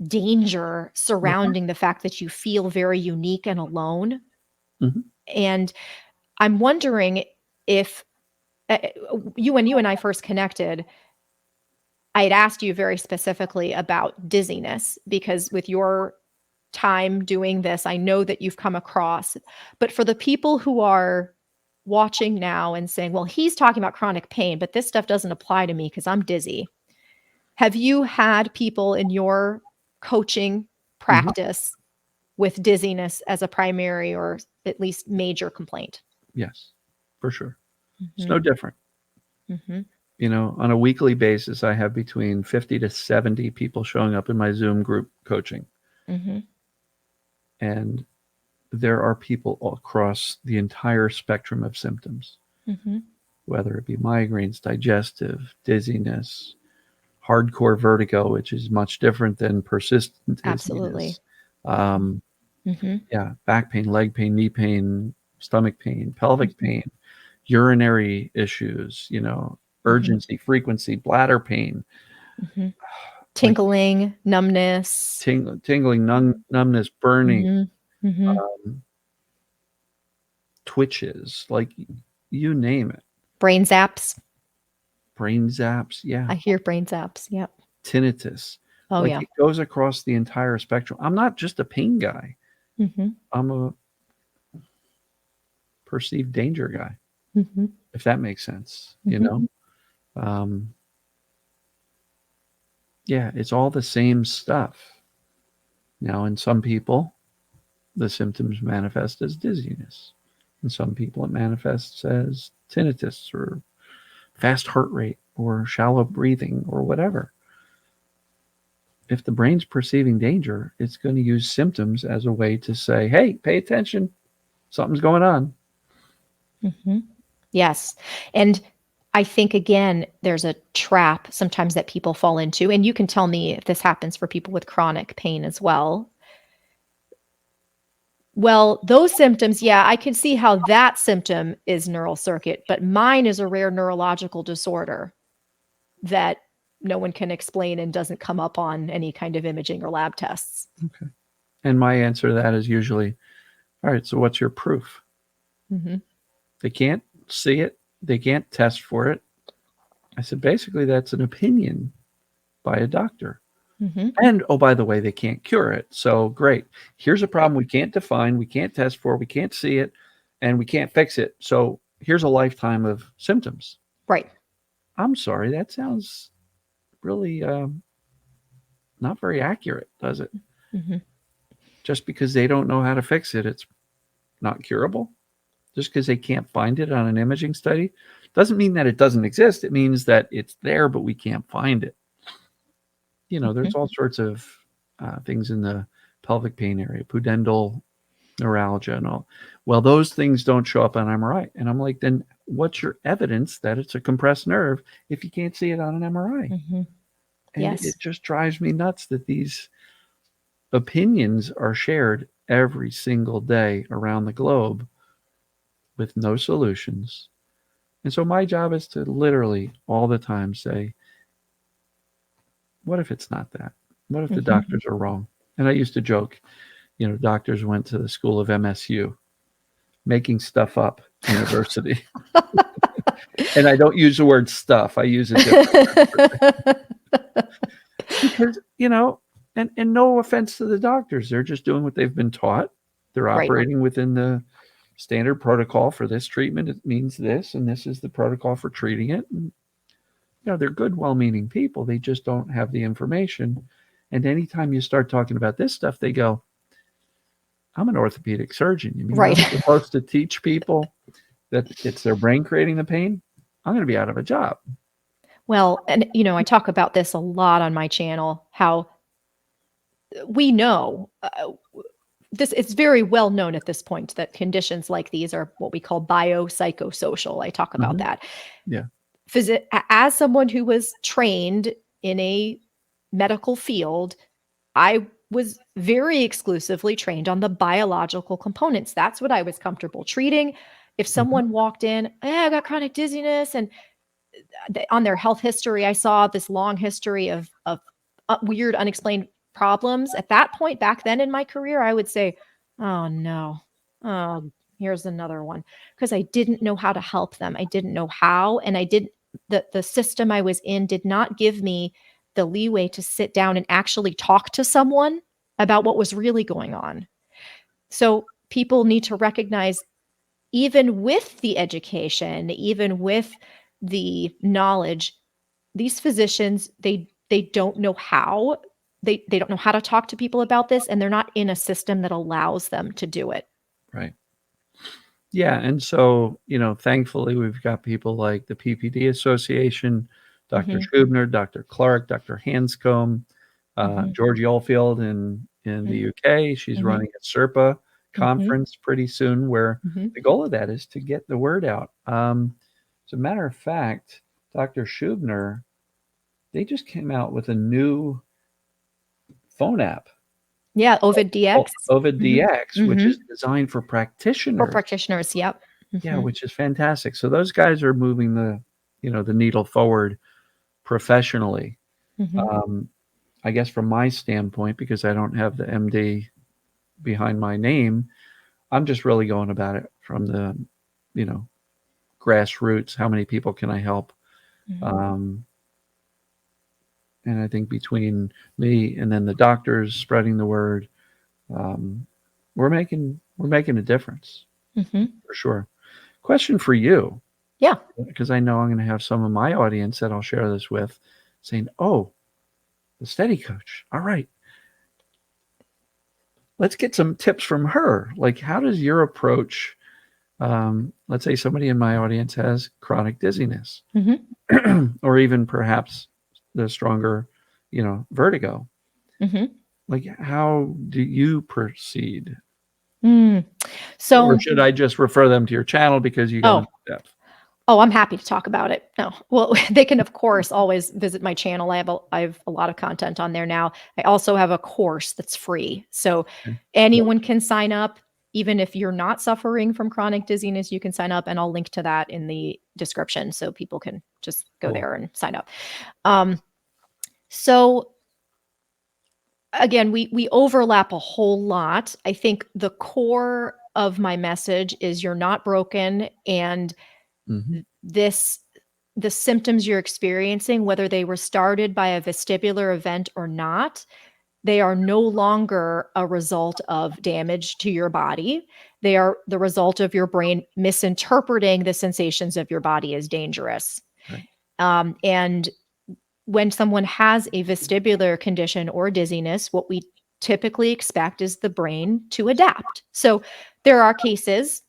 danger Okay. surrounding the fact that you feel very unique and alone. Mhm. And I'm wondering if when you and I first connected, I had asked you very specifically about dizziness because with your time doing this, I know that you've come across. But for the people who are watching now and saying, well, he's talking about chronic pain, but this stuff doesn't apply to me because I'm dizzy. Have you had people in your coaching Mhm. practice with dizziness as a primary or at least major complaint? Yes, for sure. It's Mhm, no different. mhm, On a weekly basis, I have between 50 to 70 people showing up in my Zoom group coaching. mhm, And there are people across the entire spectrum of symptoms, mhm. whether it be migraines, digestive, dizziness, hardcore vertigo, which is much different than persistent Absolutely. dizziness. Um, Mhm, yeah, back pain, leg pain, knee pain, stomach pain, pelvic mhm, pain, urinary issues, mhm, urgency, frequency, bladder pain, mhm. like Tinkling, numbness. tingling, numbness, burning, Mhm, mhm. um, twitches, like you name it. Brain zaps. Brain zaps, yeah, I hear brain zaps. Yep. tinnitus. Oh, Like yeah. it goes across the entire spectrum. I'm not just a pain guy. Mhm, I'm a perceived danger guy, mhm, if that makes sense, mhm, Um, yeah, it's all the same stuff. Now, in some people, the symptoms manifest as dizziness. In some people, it manifests as tinnitus or fast heart rate or shallow breathing or whatever. If the brain's perceiving danger, it's going to use symptoms as a way to say, hey, pay attention, something's going on. mhm. Yes. And I think, again, there's a trap sometimes that people fall into, and you can tell me if this happens for people with chronic pain as well. Well, those symptoms, yeah, I can see how that symptom is neural circuit, but mine is a rare neurological disorder that no one can explain and doesn't come up on any kind of imaging or lab tests. Okay. And my answer to that is usually, all right, so what's your proof? Mhm, They can't see it, they can't test for it. I said, basically, that's an opinion by a doctor. mhm, And oh, by the way, they can't cure it. So great. Here's a right, problem we can't define, we can't test for, we can't see it, and we can't fix it. So here's a lifetime of symptoms. right. I'm sorry, that sounds really not very accurate, does it? Mhm, Just because they don't know how to fix it, it's not curable. Just because they can't find it on an imaging study doesn't mean that it doesn't exist. It means that it's there, but we can't find it. There's mhm, all sorts of things in the pelvic pain area, pudendal neuralgia and all. Well, those things don't show up on MRI. And I'm like, then what's your evidence that it's a compressed nerve if you can't see it on an MRI? mhm. And Yes. it just drives me nuts that these opinions are shared every single day around the globe with no solutions. And so my job is to literally all the time say, what if it's not that? What if the Mhm. doctors are wrong? And I used to joke, doctors went to the school of MSU, making stuff up university. And I don't use the word stuff. I use a different word for because, and no offense to the doctors. They're just doing what they've been taught. They're Right. operating within the standard protocol for this treatment. It means this, and this is the protocol for treating it. And, they're good, well-meaning people. They just don't have the information. And anytime you start talking about this stuff, they go, I'm an orthopedic surgeon. You mean Right. I'm supposed to teach people that it's their brain creating the pain? I'm going to be out of a job. Well, and, I talk about this a lot on my channel, how we know, it's very well known at this point that conditions like these are what we call biopsychosocial. I talk about Mhm. that. Yeah. As someone who was trained in a medical field, I was very exclusively trained on the biological components. That's what I was comfortable treating. If Mhm. someone walked in, I got chronic dizziness, and on their health history, I saw this long history of weird, unexplained problems. At that point, back then in my career, I would say, "Oh no, oh here's another one," because I didn't know how to help them. I didn't know how, and I didn't. The system I was in did not give me the leeway to sit down and actually talk to someone about what was really going on. So people need to recognize, even with the education, even with the knowledge, these physicians, they don't know how. They don't know how to talk to people about this, and they're not in a system that allows them to do it. Right. Yeah, and so, thankfully, we've got people like the PPD Association, Dr. Mhm, Schubner, Dr. Clark, Dr. Hanscombe, mhm, Georgie Oldfield in the mhm, UK. She's mhm, running a SERPA mhm, conference pretty soon, where mhm. the goal of that is to get the word out. As a matter of fact, Dr. Schubner, they just came out with a new phone app, Yeah, Ovid DX. Ovid Mhm, DX, which is mhm. designed for For practitioners. practitioners, yep. Yeah, Mhm, which is fantastic. So those guys are moving the needle forward professionally. mhm, Um, I guess from my standpoint, because I don't have the MD behind my name, I'm just really going about it from the, you know, grassroots. How many people can I help? mhm, Um, and I think between me and then the doctors spreading the word, um, we're making a difference mhm. for sure. Question for you, Yeah. because I know I'm going to have some of my audience that I'll share this with saying, "Oh, the steady coach. All right, let's get some tips from her. Like, how does your approach? Let's say somebody in my audience has chronic dizziness, Mhm, or even perhaps the stronger, vertigo. mhm. Like, how do you proceed? Mm. Or So should I just refer them to your channel because you go oh, into depth? I'm happy to talk about it. No. Well, they can, of course, always visit my channel. I have a lot of content on there now. I also have a course that's free. So Okay. anyone can sign up. Even if you're not suffering from chronic dizziness, you can sign up, and I'll link to that in the description so people can just go Cool. there and sign up. Um, so again, we overlap a whole lot. I think the core of my message is you're not broken, and Hmm. this the symptoms you're experiencing, whether they were started by a vestibular event or not, they are no longer a result of damage to your body. They are the result of your brain misinterpreting the sensations of your body as dangerous. Right. And when someone has a vestibular condition or dizziness, what we typically expect is the brain to adapt. So there are cases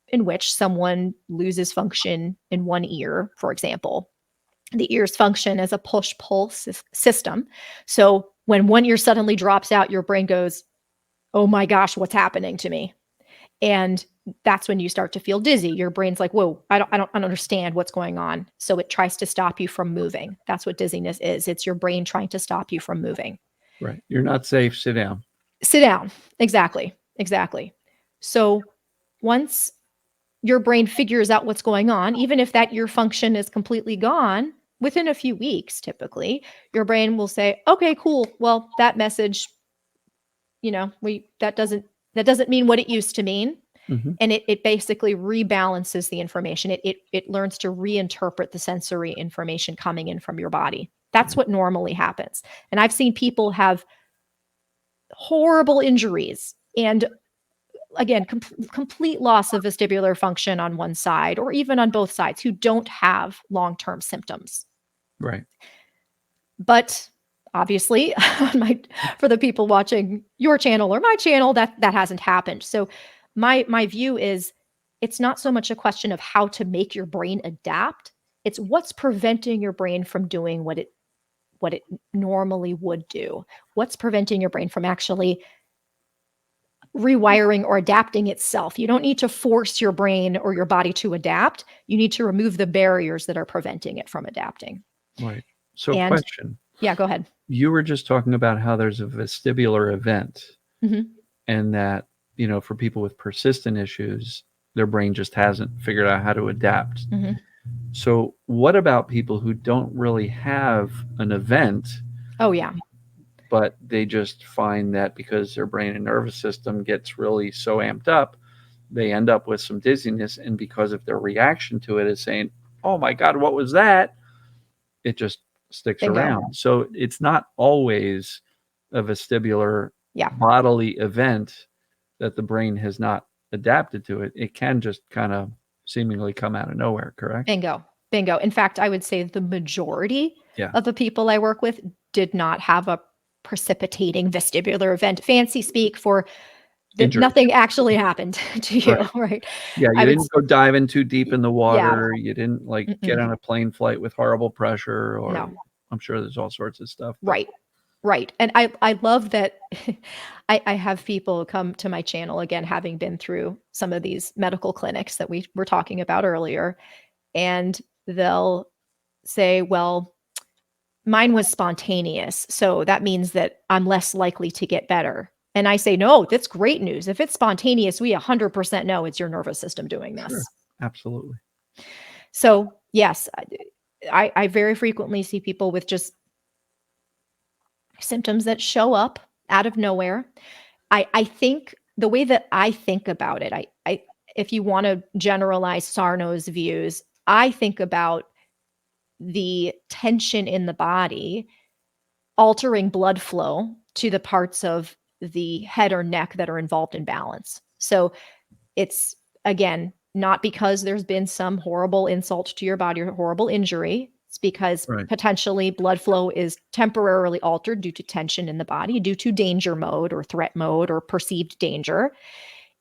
in which someone loses function in one ear, for example. The ears function as a push pull system. So when one ear suddenly drops out, your brain goes, "Oh my gosh, what's happening to me?" And that's when you start to feel dizzy. Your brain's like, "Whoa, I don't understand what's going on." So it tries to stop you from moving. That's what dizziness is. It's your brain trying to stop you from moving. Right. You're not safe. Sit down. Sit down. Exactly. Exactly. So once your brain figures out what's going on, even if that ear function is completely gone, within a few weeks, typically, your brain will say, "Okay, cool. Well, that message, we that doesn't mean what it used to mean." Hmm. And it basically rebalances the information. It learns to reinterpret the sensory information coming in from your body. That's Right. what normally happens. And I've seen people have horrible injuries and, again, complete loss of vestibular function on one side or even on both sides, who don't have long-term symptoms. Right. But obviously, for the people watching your channel or my channel, that hasn't happened. So my view is, it's not so much a question of how to make your brain adapt. It's what's preventing your brain from doing what it normally would do. What's preventing your brain from actually rewiring or adapting itself. You don't need to force your brain or your body to adapt. You need to remove the barriers that are preventing it from adapting. Right. So, And question. yeah, go ahead. You were just talking about how there's a vestibular event, and that, for people with persistent issues, their brain just hasn't figured out how to adapt. So, what about people who don't really have an event? Oh, yeah. But they just find that because their brain and nervous system gets really so amped up, they end up with some dizziness. And because of their reaction to it is saying, oh my God, what was that? It just sticks Bingo. around. So it's not always a vestibular bodily event that the brain has not adapted to it. It can just kind of seemingly come out of nowhere, correct? Bingo. Bingo. In fact, I would say the majority Yeah. of the people I work with did not have a precipitating vestibular event. Fancy speak for that nothing actually happened to you, right? Yeah, you didn't go diving too deep in the Yeah. water. You didn't get on a plane flight with horrible pressure, or No. I'm sure there's all sorts of stuff. But Right. Right. And I love that I have people come to my channel, again, having been through some of these medical clinics that we were talking about earlier, and they'll say, well, mine was spontaneous, so that means that I'm less likely to get better. And I say, no, that's great news. If it's spontaneous, we 100% know it's your nervous system doing this. Sure. Absolutely. So yes, I very frequently see people with just symptoms that show up out of nowhere. I think the way that I think about it, I if you want to generalize Sarno's views, I think about the tension in the body altering blood flow to the parts of the head or neck that are involved in balance. So it's, again, not because there's been some horrible insult to your body or horrible injury. It's because potentially blood flow is temporarily altered due to tension in the body, due to danger mode or threat mode or perceived danger.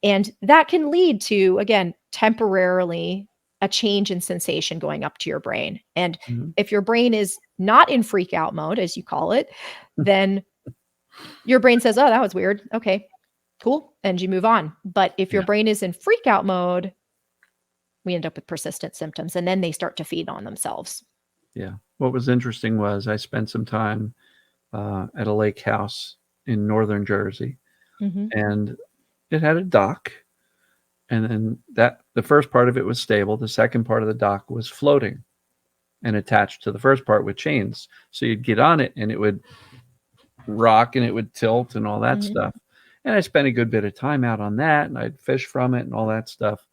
And that can lead to, again, temporarily a change in sensation going up to your brain. And if your brain is not in freak out mode, as you call it, then your brain says, oh, that was weird. Okay, cool. And you move on. But if your brain is in freak out mode, we end up with persistent symptoms, and then they start to feed on themselves. Yeah. What was interesting was I spent some time at a lake house in northern Jersey, and it had a dock. And then the first part of it was stable. The second part of the dock was floating and attached to the first part with chains. So you'd get on it and it would rock and it would tilt and all that stuff. And I spent a good bit of time out on that, and I'd fish from it and all that stuff.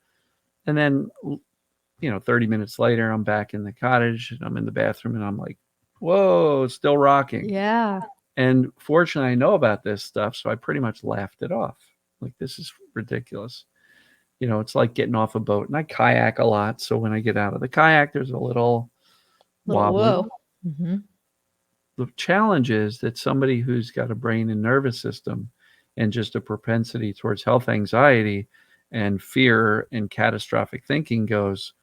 And then, 30 minutes later, I'm back in the cottage and I'm in the bathroom and I'm like, whoa, it's still rocking. Yeah. And fortunately, I know about this stuff, so I pretty much laughed it off. Like, this is ridiculous. It's like getting off a boat, and I kayak a lot. So when I get out of the kayak, there's a little wobbly. Whoa. The challenge is that somebody who's got a brain and nervous system and just a propensity towards health anxiety and fear and catastrophic thinking goes,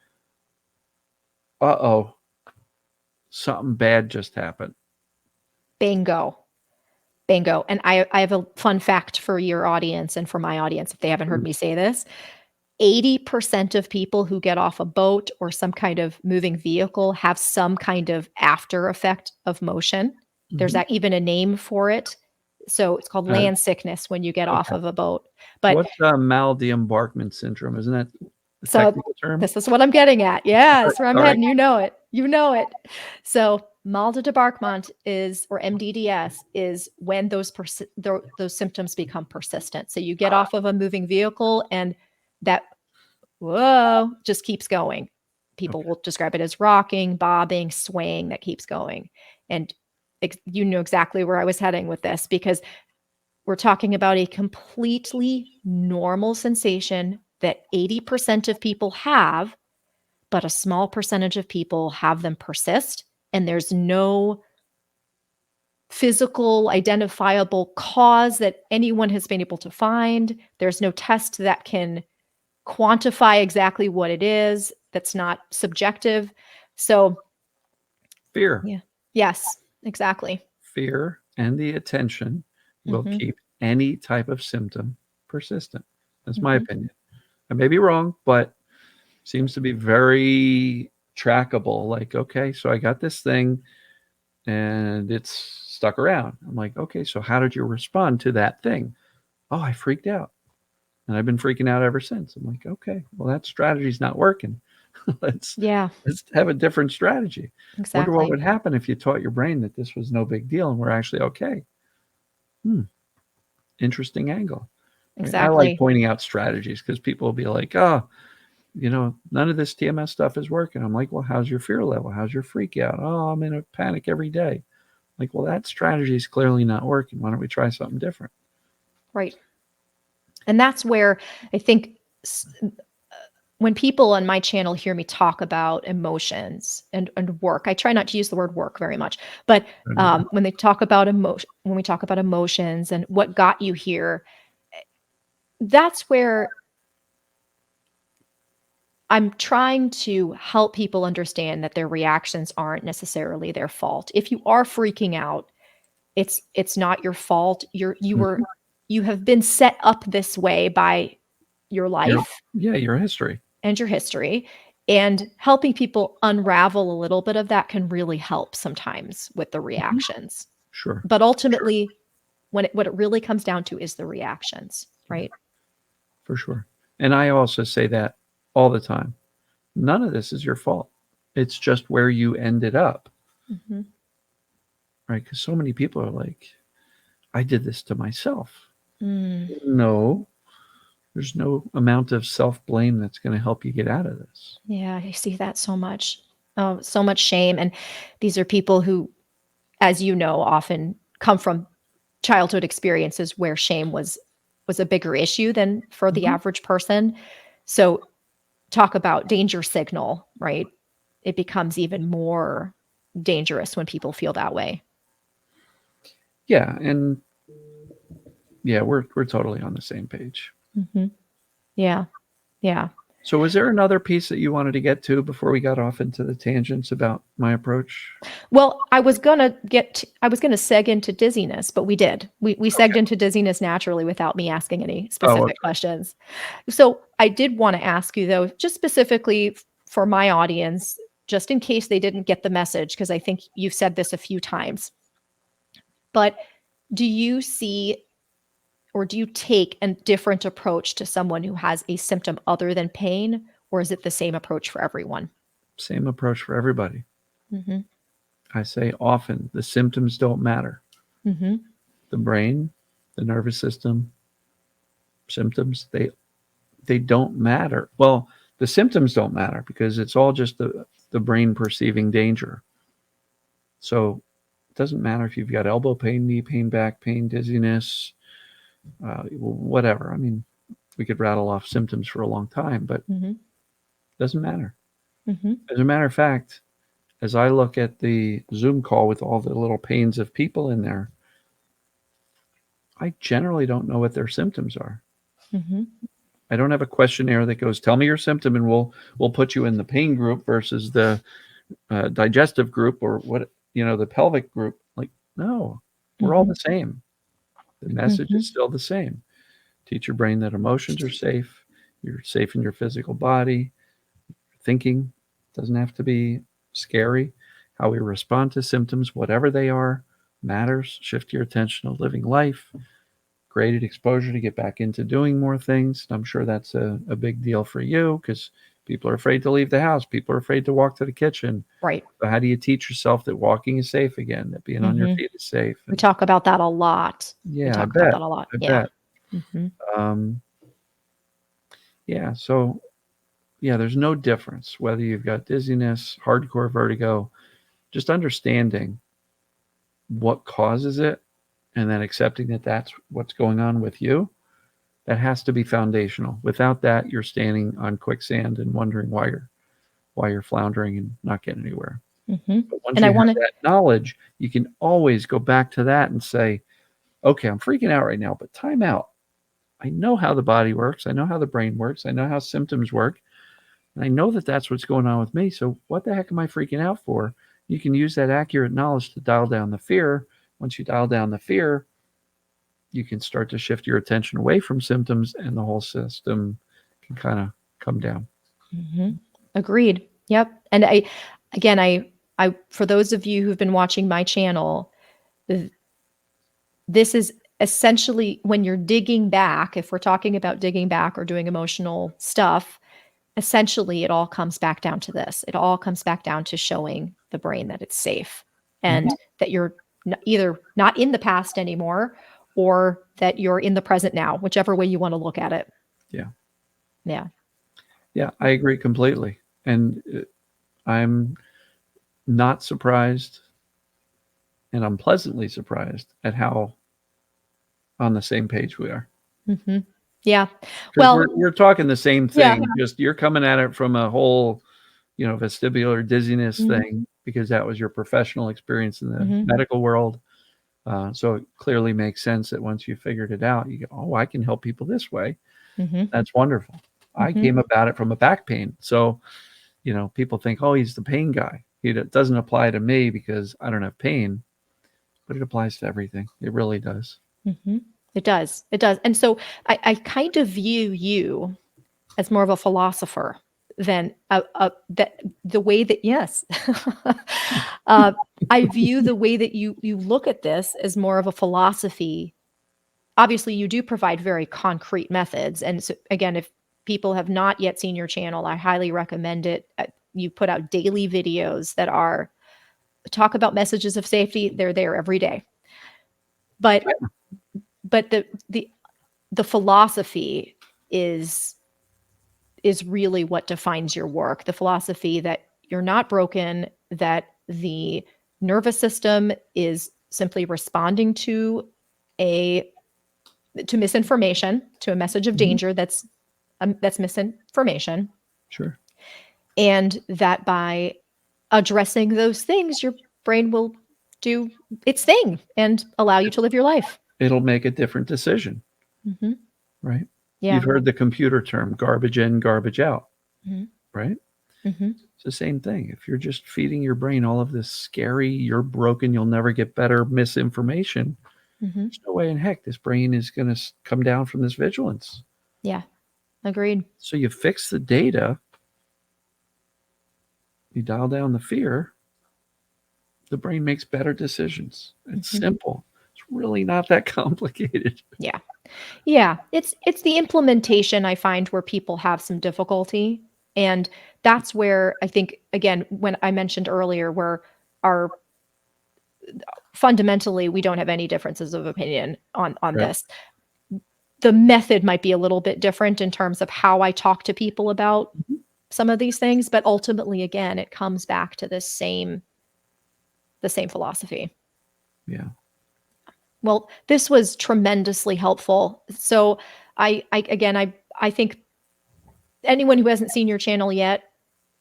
uh-oh, something bad just happened. Bingo. And I have a fun fact for your audience and for my audience, if they haven't heard me say this. 80% of people who get off a boat or some kind of moving vehicle have some kind of after effect of motion. There's even a name for it. So it's called land sickness when you get off of a boat. But what's mal-de-embarkment syndrome? Isn't that the technical term? This is what I'm getting at. Yeah, that's where I'm heading. You know it. So mal-de-embarkment is, or MdDS, is when those symptoms become persistent. So you get off of a moving vehicle and that just keeps going. People will describe it as rocking, bobbing, swaying, that keeps going. And you know exactly where I was heading with this, because we're talking about a completely normal sensation that 80% of people have, but a small percentage of people have them persist. And there's no physical identifiable cause that anyone has been able to find. There's no test that can quantify exactly what it is that's not subjective. So fear. Yeah. Yes, exactly. Fear and the attention will keep any type of symptom persistent. That's my opinion. I may be wrong, but seems to be very trackable. Like, okay, so I got this thing and it's stuck around. I'm like, okay, so how did you respond to that thing? Oh, I freaked out. And I've been freaking out ever since. I'm like, okay, well, that strategy's not working. let's Yeah, let's have a different strategy. Wonder what exactly. would happen if you taught your brain that this was no big deal and we're actually okay. Hmm, interesting angle. Right? I like Exactly. pointing out strategies because people will be like, oh, none of this TMS stuff is working. I'm like, well, how's your fear level? How's your freak out? Oh, I'm in a panic every day. Like, well, that strategy is clearly not working. Why don't we try something different? Right. And that's where I think when people on my channel hear me talk about emotions and work, I try not to use the word work very much, but when they talk about emotion, when we talk about emotions and what got you here, that's where I'm trying to help people understand that their reactions aren't necessarily their fault. If you are freaking out, it's not your fault. Mhm. You have been set up this way by your Your life yeah, your history. and your history, and helping people unravel a little bit of that can really help sometimes with the Mhm. reactions. Sure, But sure, ultimately, what it really comes down to is the reactions, yeah, right? for sure. And I also say that all the time. None of this is your fault. It's just where you ended up, Mhm. right? Because so many people are like, I did this to myself. Mm. No, there's no amount of self blame that's going to help you get out of this. Yeah, I see that so much. Oh, so much shame. And these are people who, as you know, often come from childhood experiences where shame was a bigger issue than for the Mhm. average person. So talk about danger signal, right? It becomes even more dangerous when people feel that way. Yeah, and yeah, we're totally on the same page. Mhm. Yeah. Yeah. So was there another piece that you wanted to get to before we got off into the tangents about my approach? Well, I was gonna seg into dizziness, but we did. We segged Okay. into dizziness naturally without me asking any Oh, specific okay. questions. So, I did wanna ask you though, just specifically for my audience, just in case they didn't get the message, because I think you've said this a few times, but do you see or do you take a different approach to someone who has a symptom other than pain, or is it the same approach for everyone? Same approach for everybody. Mhm. I say often the symptoms don't matter. Mhm. The brain, the nervous system, symptoms, they don't matter. Well, the symptoms don't matter because it's all just the brain perceiving danger. So it doesn't matter if you've got elbow pain, knee pain, back pain, dizziness, whatever. I mean, we could rattle off symptoms for a long time, but it Mhm. doesn't matter. Mhm. As a matter of fact, as I look at the Zoom call with all the little panes of people in there, I generally don't know what their symptoms are. Mhm. I don't have a questionnaire that goes, "Tell me your symptom, and we'll put you in the pain group versus the digestive group or the pelvic group." Like, no, we're all Mhm. the same. The message is Mhm. still the same. Teach your brain that emotions are safe. You're safe in your physical body. Thinking doesn't have to be scary. How we respond to symptoms, whatever they are, matters. Shift your attention to living life. Graded exposure to get back into doing more things. I'm sure that's a big deal for you because people are afraid to leave the house. People are afraid to walk to the kitchen. Right. So how do you teach yourself that walking is safe again, that being on your Mhm. feet is safe? We And talk about that a lot. We yeah, I talk about bet. that a lot. I Yeah. bet. Mhm. Um, yeah. So yeah, there's no difference whether you've got dizziness, hardcore vertigo, just understanding what causes it and then accepting that that's what's going on with you. That has to be foundational. Without that, you're standing on quicksand and wondering why you're floundering and not getting anywhere. Mhm. But once And I you have wanna that knowledge, you can always go back to that and say, okay, I'm freaking out right now, but time out. I know how the body works. I know how the brain works. I know how symptoms work. And I know that that's what's going on with me. So what the heck am I freaking out for? You can use that accurate knowledge to dial down the fear. Once you dial down the fear, you can start to shift your attention away from symptoms, and the whole system can kind of come down. Mm-hmm. Agreed. Yep. And I, for those of you who've been watching my channel, this is essentially when you're digging back, if we're talking about digging back or doing emotional stuff, essentially it all comes back down to this. It all comes back down to showing the brain that it's safe and that you're either not in the past anymore or that you're in the present now, whichever way you want to look at it. Yeah. Yeah. Yeah, I agree completely. And I'm not surprised, and I'm pleasantly surprised at how on the same page we are. Mm-hmm. Yeah. Because we're talking the same thing, yeah. just you're coming at it from a whole, vestibular dizziness thing, because that was your professional experience in the medical world. So it clearly makes sense that once you figured it out, you go, oh, I can help people this way. That's wonderful. I came about it from a back pain. So, people think, oh, he's the pain guy. It doesn't apply to me because I don't have pain, but it applies to everything. It really does. It does. It does. And so I kind of view you as more of a philosopher than that the way that, yes, I view the way that you look at this as more of a philosophy. Obviously, you do provide very concrete methods. And so, again, if people have not yet seen your channel, I highly recommend it. You put out daily videos that are talk about messages of safety. They're there every day. But the philosophy is really what defines your work. The philosophy that you're not broken, that the nervous system is simply responding to misinformation, to a message of danger that's misinformation. Sure. And that by addressing those things, your brain will do its thing and allow you to live your life. It'll make a different decision. Right? Yeah. You've heard the computer term, garbage in, garbage out. Right? It's the same thing. If you're just feeding your brain all of this scary, you're broken, you'll never get better misinformation, there's no way in heck this brain is going to come down from this vigilance. Yeah. Agreed. So you fix the data, you dial down the fear, the brain makes better decisions. It's simple. It's really not that complicated. Yeah. Yeah. It's the implementation I find where people have some difficulty. And that's where I think, again, when I mentioned earlier, where our fundamentally we don't have any differences of opinion on this. The method might be a little bit different in terms of how I talk to people about some of these things, but ultimately, again, it comes back to the same philosophy. Yeah. Well, this was tremendously helpful. So I think anyone who hasn't seen your channel yet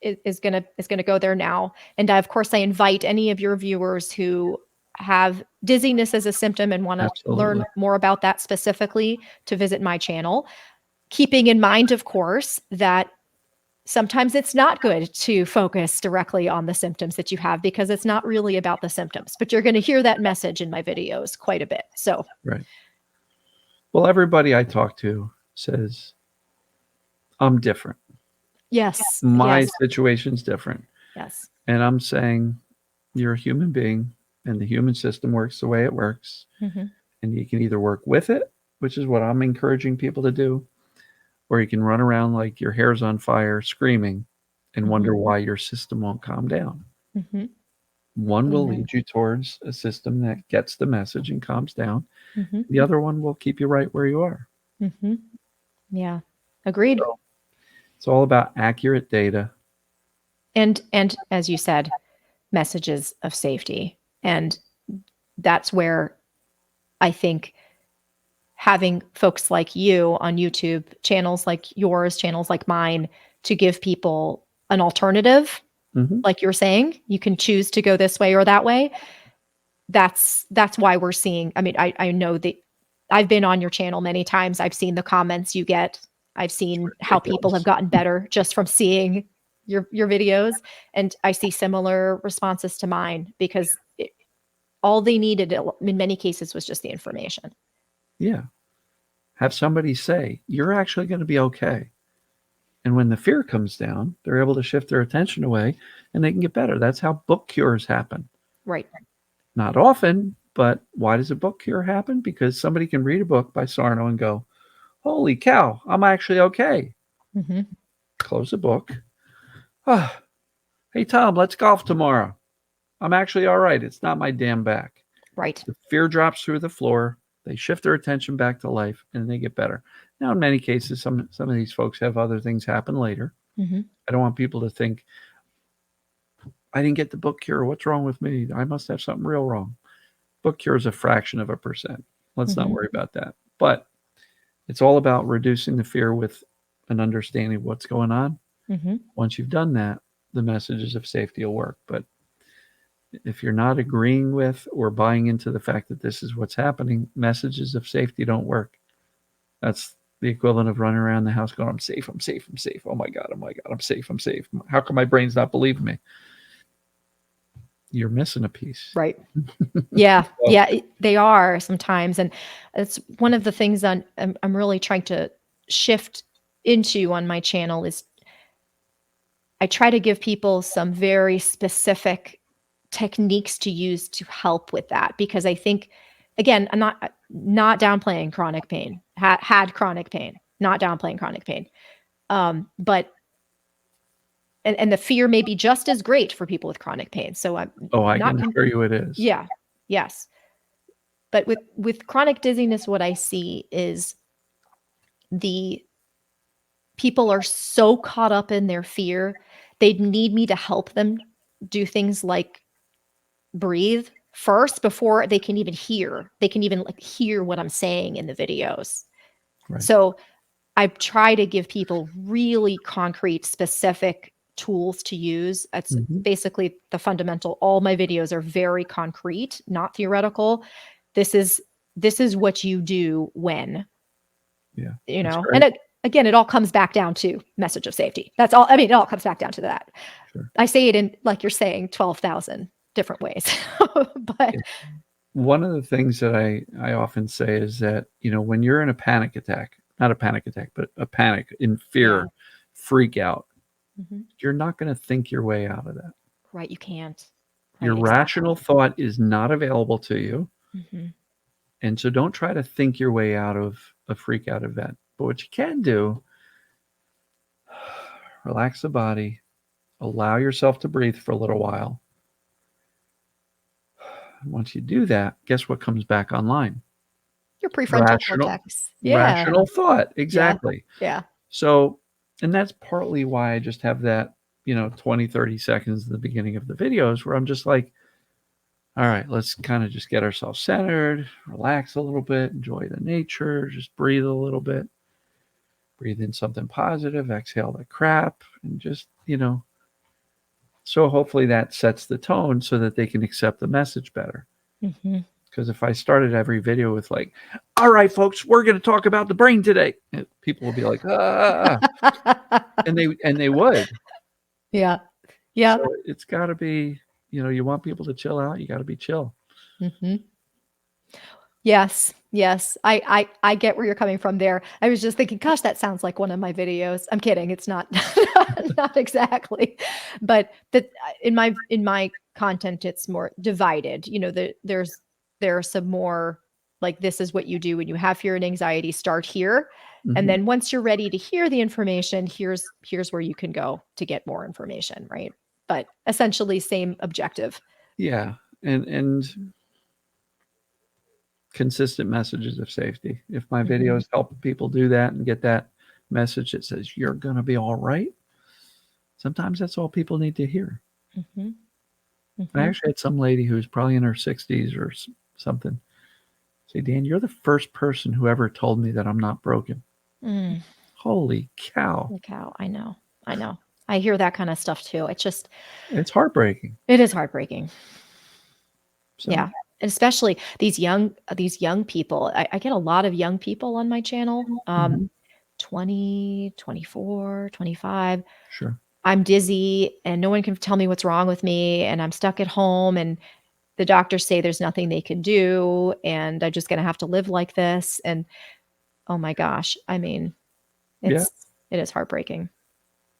is gonna go there now. And of course, I invite any of your viewers who have dizziness as a symptom and want to learn more about that specifically to visit my channel. Keeping in mind, of course, that sometimes it's not good to focus directly on the symptoms that you have because it's not really about the symptoms, but you're going to hear that message in my videos quite a bit. So, right. Well, everybody I talk to says, I'm different. Yes. My situation's different. Yes. And I'm saying, you're a human being and the human system works the way it works. And you can either work with it, which is what I'm encouraging people to do, or you can run around like your hair's on fire screaming and wonder why your system won't calm down. One will lead you towards a system that gets the message and calms down. The other one will keep you right where you are. Yeah. Agreed. So it's all about accurate data. And as you said, messages of safety. And that's where I think having folks like you on YouTube, channels like yours, channels like mine, to give people an alternative, like you're saying, you can choose to go this way or that way. That's why we're seeing, I mean, I know that I've been on your channel many times. I've seen the comments you get. I've seen how people have gotten better just from seeing your videos. And I see similar responses to mine because all they needed in many cases was just the information. Yeah. Have somebody say, you're actually going to be okay. And when the fear comes down, they're able to shift their attention away and they can get better. That's how book cures happen. Right. Not often, but why does a book cure happen? Because somebody can read a book by Sarno and go, holy cow, I'm actually okay. Mm-hmm. Close the book. Oh, hey, Tom, let's golf tomorrow. I'm actually all right. It's not my damn back. Right. The fear drops through the floor. They shift their attention back to life and they get better. Now, in many cases, some of these folks have other things happen later. Mm-hmm. I don't want people to think, I didn't get the book cure. What's wrong with me? I must have something real wrong. Book cure is a fraction of a percent. Let's not Mm-hmm. worry about that. But it's all about reducing the fear with an understanding of what's going on. Mm-hmm. Once you've done that, the messages of safety will work. But if you're not agreeing with or buying into the fact that this is what's happening, messages of safety don't work. That's the equivalent of running around the house going, I'm safe, I'm safe, I'm safe. Oh my God, I'm safe, I'm safe. How come my brain's not believing me? You're missing a piece. Right. Yeah. Yeah. They are sometimes. And it's one of the things I'm really trying to shift into on my channel is I try to give people some very specific techniques to use to help with that, because I think, again, I'm not downplaying chronic pain. Had chronic pain, not downplaying chronic pain. But and the fear may be just as great for people with chronic pain. So I'm I not can assure you it is. yeah. Yes. But with chronic dizziness, what I see is the people are so caught up in their fear, they need me to help them do things like breathe first before they can even hear. They can even like hear what I'm saying in the videos. Right. So I try to give people really concrete, specific tools to use. That's basically the fundamental. All my videos are very concrete, not theoretical. This is what you do when, Yeah. and again, it all comes back down to message of safety. That's all. I mean, it all comes back down to that. Sure. I say it in, like you're saying, 12,000 different ways. But yeah. One of the things that I often say is that, when you're in a panic attack, not a panic attack, but a panic in fear, freak out, you're not going to think your way out of that. Right. You can't. Right, your rational thought is not available to you. And so don't try to think your way out of a freak out event. But what you can do, relax the body, allow yourself to breathe for a little while. Once you do that, guess what comes back online? Your prefrontal cortex. Yeah. Rational thought. Exactly. Yeah. So, and that's partly why I just have that, 20, 30 seconds at the beginning of the videos where I'm just like, all right, let's kind of just get ourselves centered, relax a little bit, enjoy the nature, just breathe a little bit. Breathe in something positive, exhale the crap, and just, so hopefully that sets the tone so that they can accept the message better. Because if I started every video with like, all right, folks, we're going to talk about the brain today, people will be like, and they would. Yeah. Yeah. So it's got to be, you want people to chill out, you got to be chill. Yes. Yes. I get where you're coming from there. I was just thinking, gosh, that sounds like one of my videos. I'm kidding. It's not, not exactly, but that in my content, it's more divided. There are some more like, this is what you do when you have fear and anxiety, start here. And then once you're ready to hear the information, here's where you can go to get more information. Right. But essentially same objective. Yeah. And consistent messages of safety. If my videos help people do that and get that message that says you're going to be all right, sometimes that's all people need to hear. I actually had some lady who's probably in her 60s or something say, Dan, you're the first person who ever told me that I'm not broken. Holy cow. Holy cow. I know. I hear that kind of stuff too. It's heartbreaking. It is heartbreaking. So, yeah. Especially these young people. I get a lot of young people on my channel. 20, 24, 25. Sure. I'm dizzy and no one can tell me what's wrong with me and I'm stuck at home and the doctors say there's nothing they can do, and I'm just going to have to live like this. And oh my gosh, I mean, Yeah, it is heartbreaking.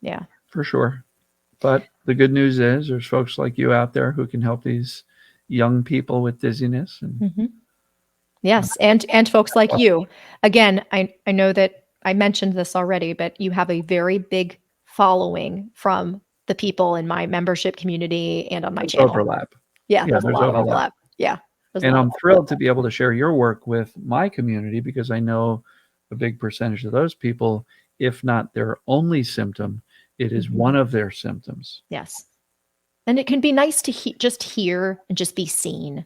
Yeah. for sure. But the good news is there's folks like you out there who can help these young people with dizziness. And Mm-hmm. Yes, and folks like you. Again, I know that I mentioned this already, but you have a very big following from the people in my membership community and on my there's channel. overlap. Yeah, Yeah, there's a there's lot of overlap. overlap. Yeah, there's a And lot of I'm overlap. thrilled to be able to share your work with my community because I know a big percentage of those people, if not their only symptom, it is one of their symptoms. Yes. And it can be nice to just hear and just be seen,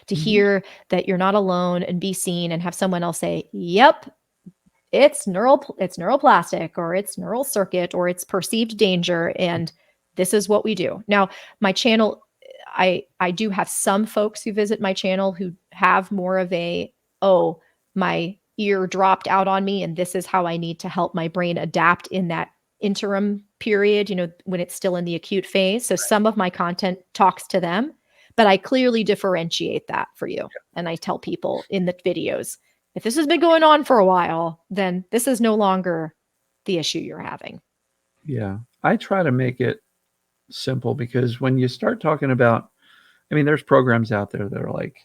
to Mhm. hear that you're not alone and be seen and have someone else say, "Yep, it's neuroplastic or it's neural circuit or it's perceived danger and this is what we do." Now, my channel, I do have some folks who visit my channel who have more of a, oh, my ear dropped out on me and this is how I need to help my brain adapt in that interim period, when it's still in the acute phase. So some of my content talks to them, but I clearly differentiate that for you. And I tell people in the videos, if this has been going on for a while, then this is no longer the issue you're having. Yeah. I try to make it simple because when you start talking about, I mean, there's programs out there that are like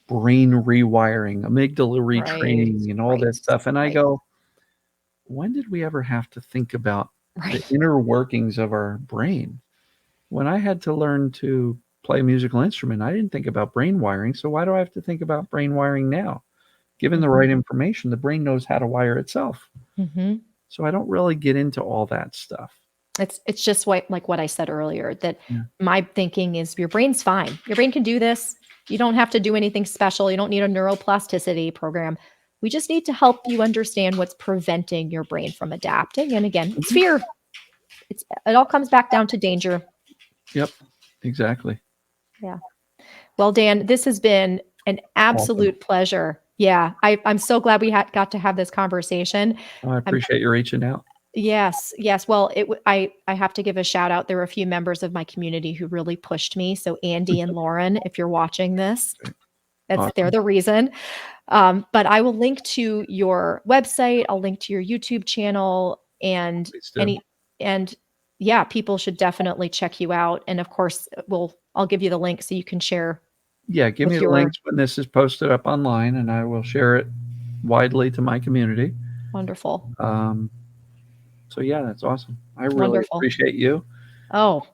brain rewiring, amygdala Right, retraining, and all right, this stuff. And I right, go, when did we ever have to think about the right. inner workings of our brain? When I had to learn to play a musical instrument, I didn't think about brain wiring. So why do I have to think about brain wiring now? Given the right information, the brain knows how to wire itself. Mm-hmm. So I don't really get into all that stuff. It's just like what I said earlier, that Yeah. my thinking is your brain's fine. Your brain can do this. You don't have to do anything special. You don't need a neuroplasticity program. We just need to help you understand what's preventing your brain from adapting. And again, it's Mhm. fear. It all comes back down to danger. Yep, exactly. Yeah. Well, Dan, this has been an Awesome. absolute pleasure. Yeah, I'm so glad we got to have this conversation. I I'm appreciate you reaching out. Yes, yes. Well, I have to give a shout out. There were a few members of my community who really pushed me. So Andy and Lauren, if you're watching this, they're Awesome. the reason. But I will link to your website. I'll link to your YouTube channel and Please do. any and yeah, people should definitely check you out. And of course, I'll give you the link so you can share Yeah, give me with the your links when this is posted up online, and I will share it widely to my community. wonderful, Um, so yeah, that's awesome. I really wonderful. appreciate you. Oh,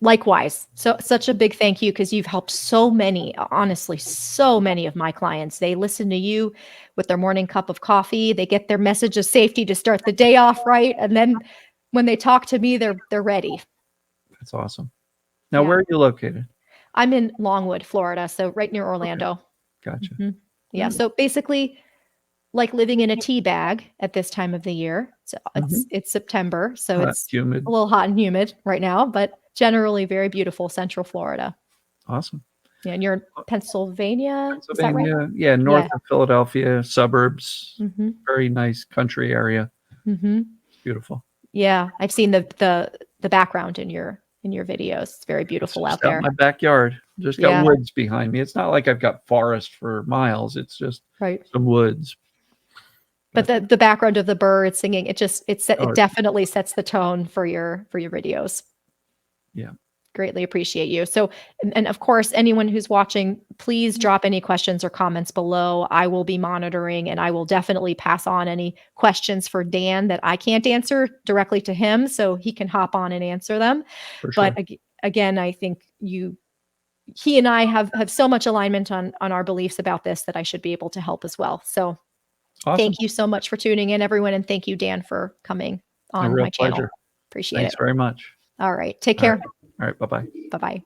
likewise. So such a big thank you because you've helped so many, honestly, so many of my clients. They listen to you with their morning cup of coffee. They get their message of safety to start the day off right, and then when they talk to me, they're ready. That's awesome. Now, Yeah. where are you located? I'm in Longwood, Florida, so right near Okay, Orlando. gotcha. Mhm. Yeah, Nice. so basically like living in a tea bag at this time of the year. So Mhm. it's September, so Hot, it's a humid. little hot and humid right now, but generally very beautiful Central Florida. Awesome. Yeah, and you're in Pennsylvania, is that right? Pennsylvania, yeah, north Yeah. of Philadelphia, suburbs, Mhm. very nice country area. Mhm. It's beautiful. Yeah, I've seen the background in your videos. It's very It's beautiful just out out in there. my backyard. Just got Yeah, woods behind me. It's not like I've got forest for miles. It's just right. some woods. But But the background of the birds singing, oh, it definitely sets the tone for your videos. yeah, Greatly appreciate you. So, and of course, anyone who's watching, please drop any questions or comments below. I will be monitoring and I will definitely pass on any questions for Dan that I can't answer directly to him so he can hop on and answer them. for But sure. again, I think he and I have so much alignment on our beliefs about this that I should be able to help as well. So, Awesome. thank you so much for tuning in, everyone, and thank you, Dan, for coming A on real my channel. pleasure. Appreciate Thanks it. very much. All right. Take All right. care. All right. Bye bye. Bye bye.